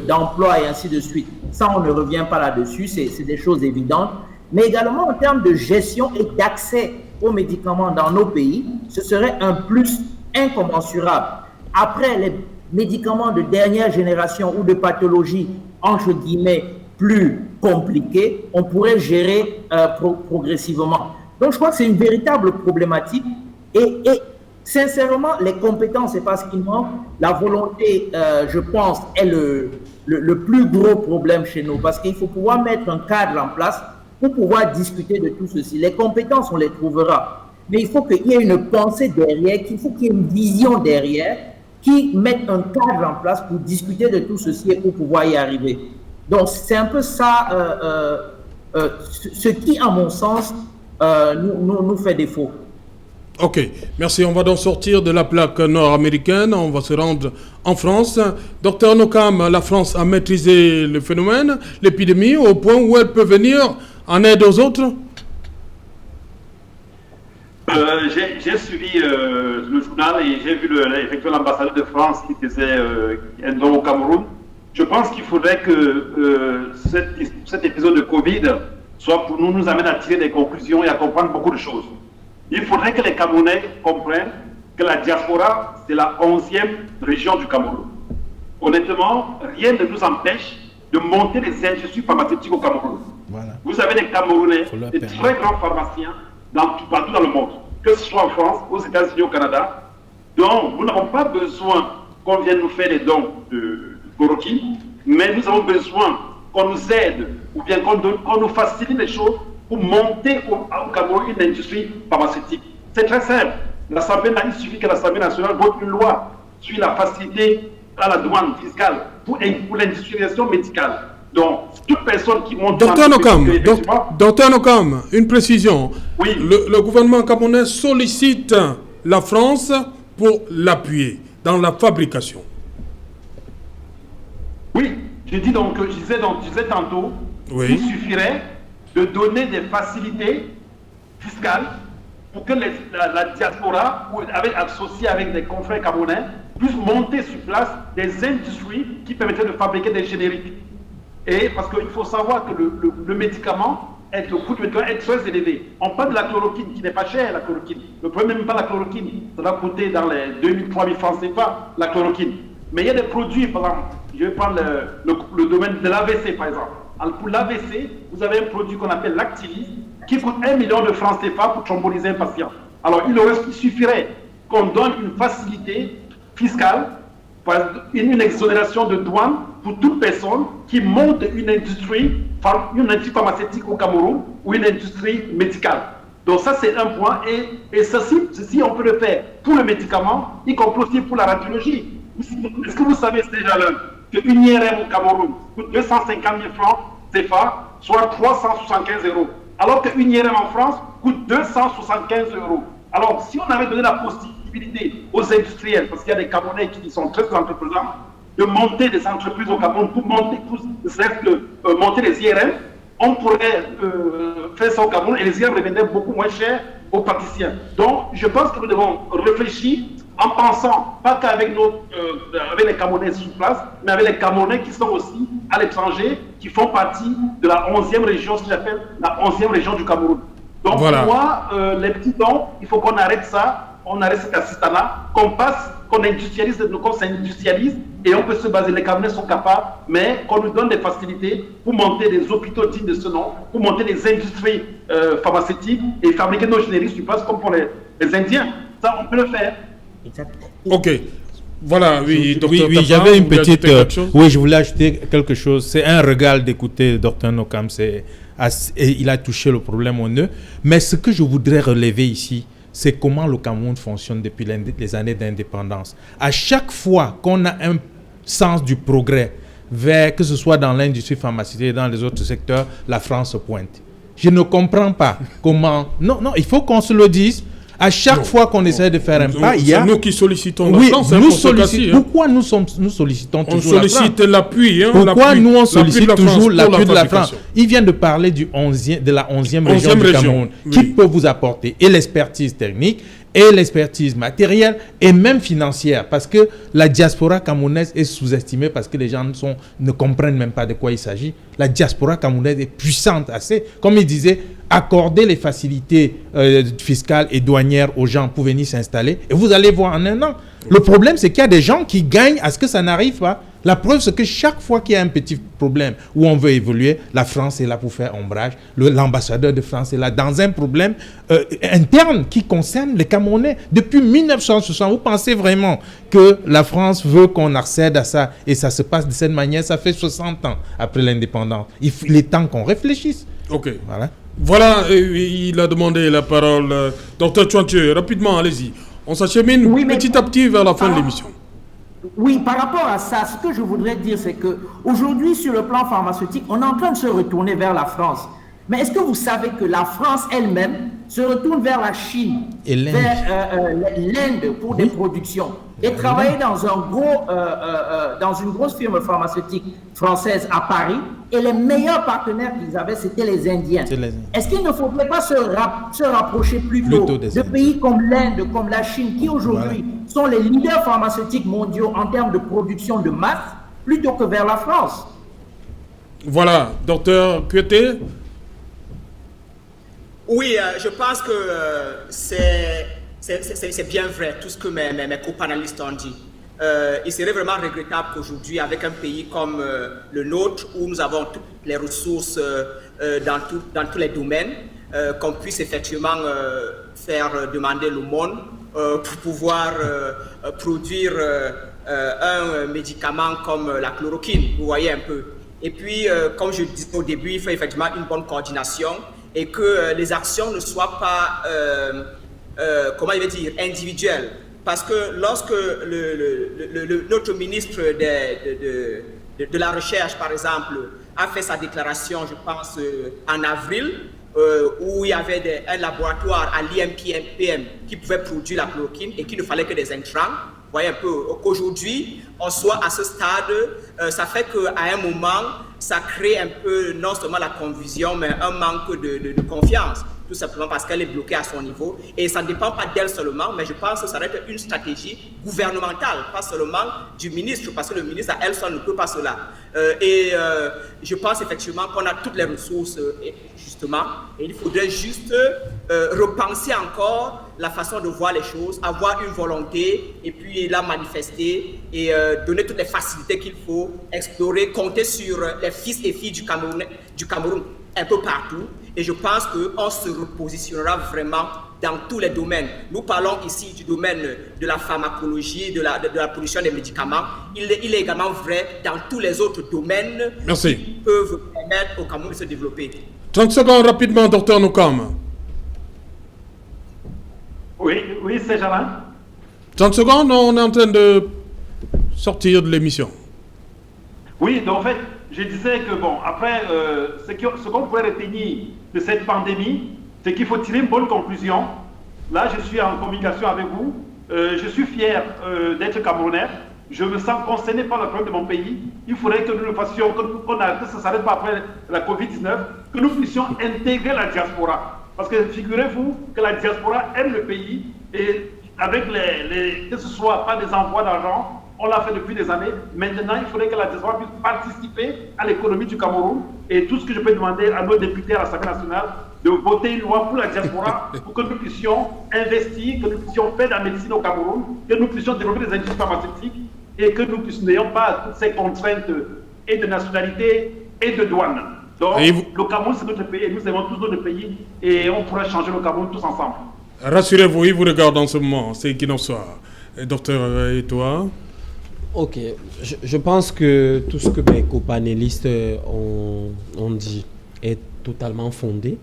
S6: d'emplois et ainsi de suite, ça, on ne revient pas là-dessus, c'est des choses évidentes. Mais également en termes de gestion et d'accès aux médicaments dans nos pays, ce serait un plus incommensurable. Après les médicaments de dernière génération ou de pathologies, entre guillemets, plus compliquées, on pourrait gérer progressivement. Donc, je crois que c'est une véritable problématique et sincèrement, les compétences, c'est pas ce qui manque. La volonté, je pense, est le plus gros problème chez nous parce qu'il faut pouvoir mettre un cadre en place pour pouvoir discuter de tout ceci. Les compétences, on les trouvera. Mais il faut qu'il y ait une pensée derrière, qu'il faut qu'il y ait une vision derrière qui mette un cadre en place pour discuter de tout ceci et pour pouvoir y arriver. Donc, c'est un peu ça ce qui, à mon sens, nous fait défaut.
S1: Ok, merci. On va donc sortir de la plaque nord-américaine. On va se rendre en France. Docteur Nokam, la France a maîtrisé le phénomène, l'épidémie, au point où elle peut venir en aide aux autres?
S4: J'ai suivi le journal et j'ai vu effectivement l'ambassadeur de France qui faisait un don au Cameroun. Je pense qu'il faudrait que cet épisode de Covid soit pour nous amène à tirer des conclusions et à comprendre beaucoup de choses. Il faudrait que les Camerounais comprennent que la diaspora, c'est la 11e région du Cameroun. Honnêtement, rien ne nous empêche de monter des industries pharmaceutiques au Cameroun. Voilà. Vous avez des Camerounais, des très grands pharmaciens partout dans le monde, que ce soit en France, aux États-Unis, au Canada. Donc, nous n'avons pas besoin qu'on vienne nous faire des dons de chloroquine, mais nous avons besoin qu'on nous aide ou bien qu'on nous facilite les choses pour monter au Cameroun une industrie pharmaceutique. C'est très simple. Il suffit que l'Assemblée nationale vote une loi sur la facilité à la douane fiscale pour l'industrialisation médicale. Donc, toute personne qui monte...
S1: Docteur Nokam, une précision.
S4: Oui.
S1: Le gouvernement camerounais sollicite la France pour l'appuyer dans la fabrication.
S4: Oui, je disais tantôt,
S1: Oui.
S4: il suffirait de donner des facilités fiscales pour que la diaspora, associée avec des confrères camerounais, puisse monter sur place des industries qui permettraient de fabriquer des génériques. Et parce qu'il faut savoir que le médicament, le coût du médicament est très élevé. On parle de la chloroquine, qui n'est pas chère, la chloroquine. Le problème, même pas la chloroquine. Ça va coûter dans les 2000, 3000 francs CFA, la chloroquine. Mais il y a des produits, par exemple, je vais prendre le domaine de l'AVC, par exemple. Alors, pour l'AVC, vous avez un produit qu'on appelle l'Activis, qui coûte 1 million de francs CFA pour tromboliser un patient. Alors, il suffirait qu'on donne une facilité fiscale, une exonération de douane pour toute personne qui monte une industrie pharmaceutique au Cameroun ou une industrie médicale. Donc ça, c'est un point. Et ceci, on peut le faire pour le médicament, y compris aussi pour la radiologie. Est-ce que vous savez déjà qu'une IRM au Cameroun coûte 250 000 francs CFA, soit 375 €, alors qu'une IRM en France coûte 275 €. Alors, si on avait donné la possibilité aux industriels, parce qu'il y a des Camerounais qui sont très entreprenants, de monter des entreprises au Cameroun pour monter les IRM, on pourrait faire ça au Cameroun et les IRM revendraient beaucoup moins cher aux praticiens. Donc, je pense que nous devons réfléchir en pensant, pas qu'avec avec les Camerounais sur place, mais avec les Camerounais qui sont aussi à l'étranger, qui font partie de la 11e région, ce que j'appelle la 11e région du Cameroun. Donc
S1: voilà.
S4: Pour moi, les petits dons, il faut qu'on arrête ça, on arrête cet assistanat, qu'on industrialise, qu'on s'industrialise, et on peut se baser, les Camerounais sont capables, mais qu'on nous donne des facilités pour monter des hôpitaux dignes de ce nom, pour monter des industries pharmaceutiques et fabriquer nos génériques sur place comme pour les Indiens. Ça, on peut le faire.
S1: Ok. Voilà, oui, docteur
S2: oui, j'avais une petite... oui, je voulais ajouter quelque chose. C'est un régal d'écouter le docteur Nokam. Et il a touché le problème au nœud. Mais ce que je voudrais relever ici, c'est comment le Cameroun fonctionne depuis les années d'indépendance. À chaque fois qu'on a un sens du progrès, que ce soit dans l'industrie pharmaceutique et dans les autres secteurs, la France se pointe. Je ne comprends pas comment... Non, il faut qu'on se le dise. À chaque fois qu'on essaie de faire un pas, il y a...
S1: C'est nous qui sollicitons la
S2: oui,
S1: France.
S2: nous sollicitons. Pourquoi nous sollicitons toujours la France?
S1: On sollicite l'appui.
S2: Pourquoi nous on sollicite toujours l'appui de la France? Il vient de parler de la 11e région du Cameroun, qui peut vous apporter et l'expertise technique, et l'expertise matérielle, et même financière, parce que la diaspora camerounaise est sous-estimée, parce que les gens ne comprennent même pas de quoi il s'agit. La diaspora camerounaise est puissante assez. Comme il disait, accorder les facilités fiscales et douanières aux gens pour venir s'installer, et vous allez voir en un an. Le problème, c'est qu'il y a des gens qui gagnent à ce que ça n'arrive pas. La preuve, c'est que chaque fois qu'il y a un petit problème où on veut évoluer, la France est là pour faire ombrage. L'ambassadeur de France est là dans un problème interne qui concerne les Camerounais. Depuis 1960, vous pensez vraiment que la France veut qu'on accède à ça et ça se passe de cette manière? Ça fait 60 ans après l'indépendance. Il est temps qu'on réfléchisse.
S1: Ok.
S2: Voilà,
S1: il a demandé la parole. Docteur Chouantieu, rapidement, allez-y. On s'achemine petit à petit vers la fin de l'émission.
S6: Oui, par rapport à ça, ce que je voudrais dire, c'est qu'aujourd'hui, sur le plan pharmaceutique, on est en train de se retourner vers la France. Mais est-ce que vous savez que la France elle-même se retourne vers la Chine,
S2: et
S6: vers l'Inde pour des productions, et travailler dans une grosse firme pharmaceutique française à Paris, et les meilleurs partenaires qu'ils avaient, c'était les Indiens. Est-ce qu'il ne faudrait pas se rapprocher plutôt de pays comme l'Inde, comme la Chine, qui aujourd'hui sont les leaders pharmaceutiques mondiaux en termes de production de masse, plutôt que vers la France?
S1: Voilà, docteur Kuete.
S5: Oui, je pense que c'est bien vrai tout ce que mes co-panélistes ont dit. Il serait vraiment regrettable qu'aujourd'hui, avec un pays comme le nôtre, où nous avons toutes les ressources dans tous les domaines, qu'on puisse effectivement faire demander le monde pour pouvoir produire un médicament comme la chloroquine, vous voyez un peu. Et puis, comme je disais au début, il faut effectivement une bonne coordination et que les actions ne soient pas, comment je vais dire, individuelles. Parce que lorsque notre ministre de la Recherche, par exemple, a fait sa déclaration, je pense, en avril, où il y avait un laboratoire à l'IMPM qui pouvait produire la chloroquine et qu'il ne fallait que des intrants. Vous voyez un peu qu'aujourd'hui, on soit à ce stade, ça fait qu'à un moment, ça crée un peu non seulement la confusion, mais un manque de confiance. Tout simplement parce qu'elle est bloquée à son niveau. Et ça ne dépend pas d'elle seulement, mais je pense que ça doit être une stratégie gouvernementale, pas seulement du ministre, parce que le ministre à elle seule ne peut pas cela. Je pense effectivement qu'on a toutes les ressources, justement, et il faudrait juste repenser encore la façon de voir les choses, avoir une volonté, et puis la manifester, et donner toutes les facilités qu'il faut, explorer, compter sur les fils et filles du Cameroun un peu partout. Et je pense qu'on se repositionnera vraiment dans tous les domaines. Nous parlons ici du domaine de la pharmacologie, de la production des médicaments. Il est également vrai dans tous les autres domaines qui peuvent permettre au Cameroun de se développer.
S1: 30 secondes rapidement, Dr Nokam.
S4: Oui, c'est Jalin.
S1: 30 secondes, on est en train de sortir de l'émission.
S4: Oui, donc en fait, je disais que bon, après, ce qu'on pourrait retenir de cette pandémie, c'est qu'il faut tirer une bonne conclusion. Là, je suis en communication avec vous. Je suis fier d'être Camerounais. Je me sens concerné par le problème de mon pays. Il faudrait que nous le fassions, que ça ne s'arrête pas après la Covid-19, que nous puissions intégrer la diaspora. Parce que figurez-vous que la diaspora aime le pays et avec que ce soit pas des envois d'argent, on l'a fait depuis des années. Maintenant, il faudrait que la diaspora puisse participer à l'économie du Cameroun. Et tout ce que je peux demander à nos députés à l'Assemblée nationale, de voter une loi pour la diaspora, pour que nous puissions investir, que nous puissions faire de la médecine au Cameroun, que nous puissions développer des industries pharmaceutiques et que nous n'ayons pas toutes ces contraintes et de nationalité et de douane. Donc, le Cameroun, c'est notre pays et nous aimons tous notre pays et on pourra changer le Cameroun tous ensemble.
S1: Rassurez-vous, il vous regarde en ce moment, c'est qui n'en soit. Docteur, et toi?
S3: Ok, je pense que tout ce que mes copanélistes ont dit est totalement fondé,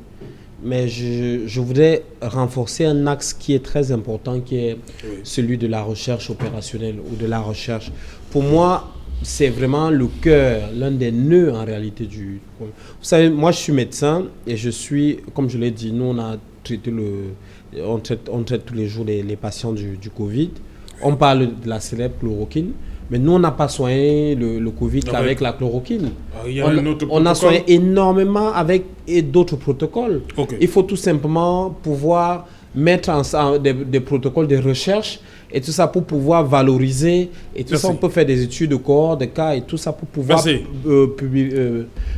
S3: mais je voudrais renforcer un axe qui est très important, qui est celui de la recherche opérationnelle ou de la recherche. Pour moi, c'est vraiment le cœur, l'un des nœuds en réalité du... Vous savez, moi je suis médecin et je suis, comme je l'ai dit, nous on a traité on traite tous les jours les patients du Covid. On parle de la célèbre chloroquine. Mais nous, on n'a pas soigné le Covid qu'avec la chloroquine. On a soigné énormément avec d'autres protocoles. Okay. Il faut tout simplement pouvoir mettre ensemble des protocoles de recherche et tout ça pour pouvoir valoriser. Et tout ça, on peut faire des études de cohorte, de cas et tout ça pour pouvoir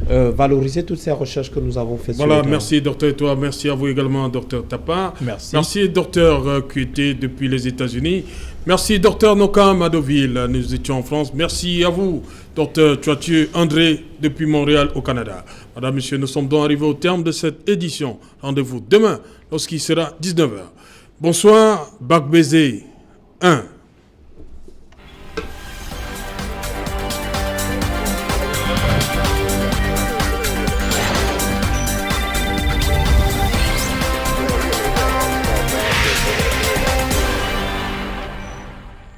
S3: valoriser toutes ces recherches que nous avons faites.
S1: Voilà, merci docteur et toi. Merci à vous également, docteur Tapa. Merci docteur Kuité depuis les États-Unis. Merci, docteur Nokam à Deauville, nous étions en France. Merci à vous, docteur Tuatieu André, depuis Montréal, au Canada. Madame, Monsieur, nous sommes donc arrivés au terme de cette édition. Rendez-vous demain, lorsqu'il sera 19h. Bonsoir, Bac Bézé 1.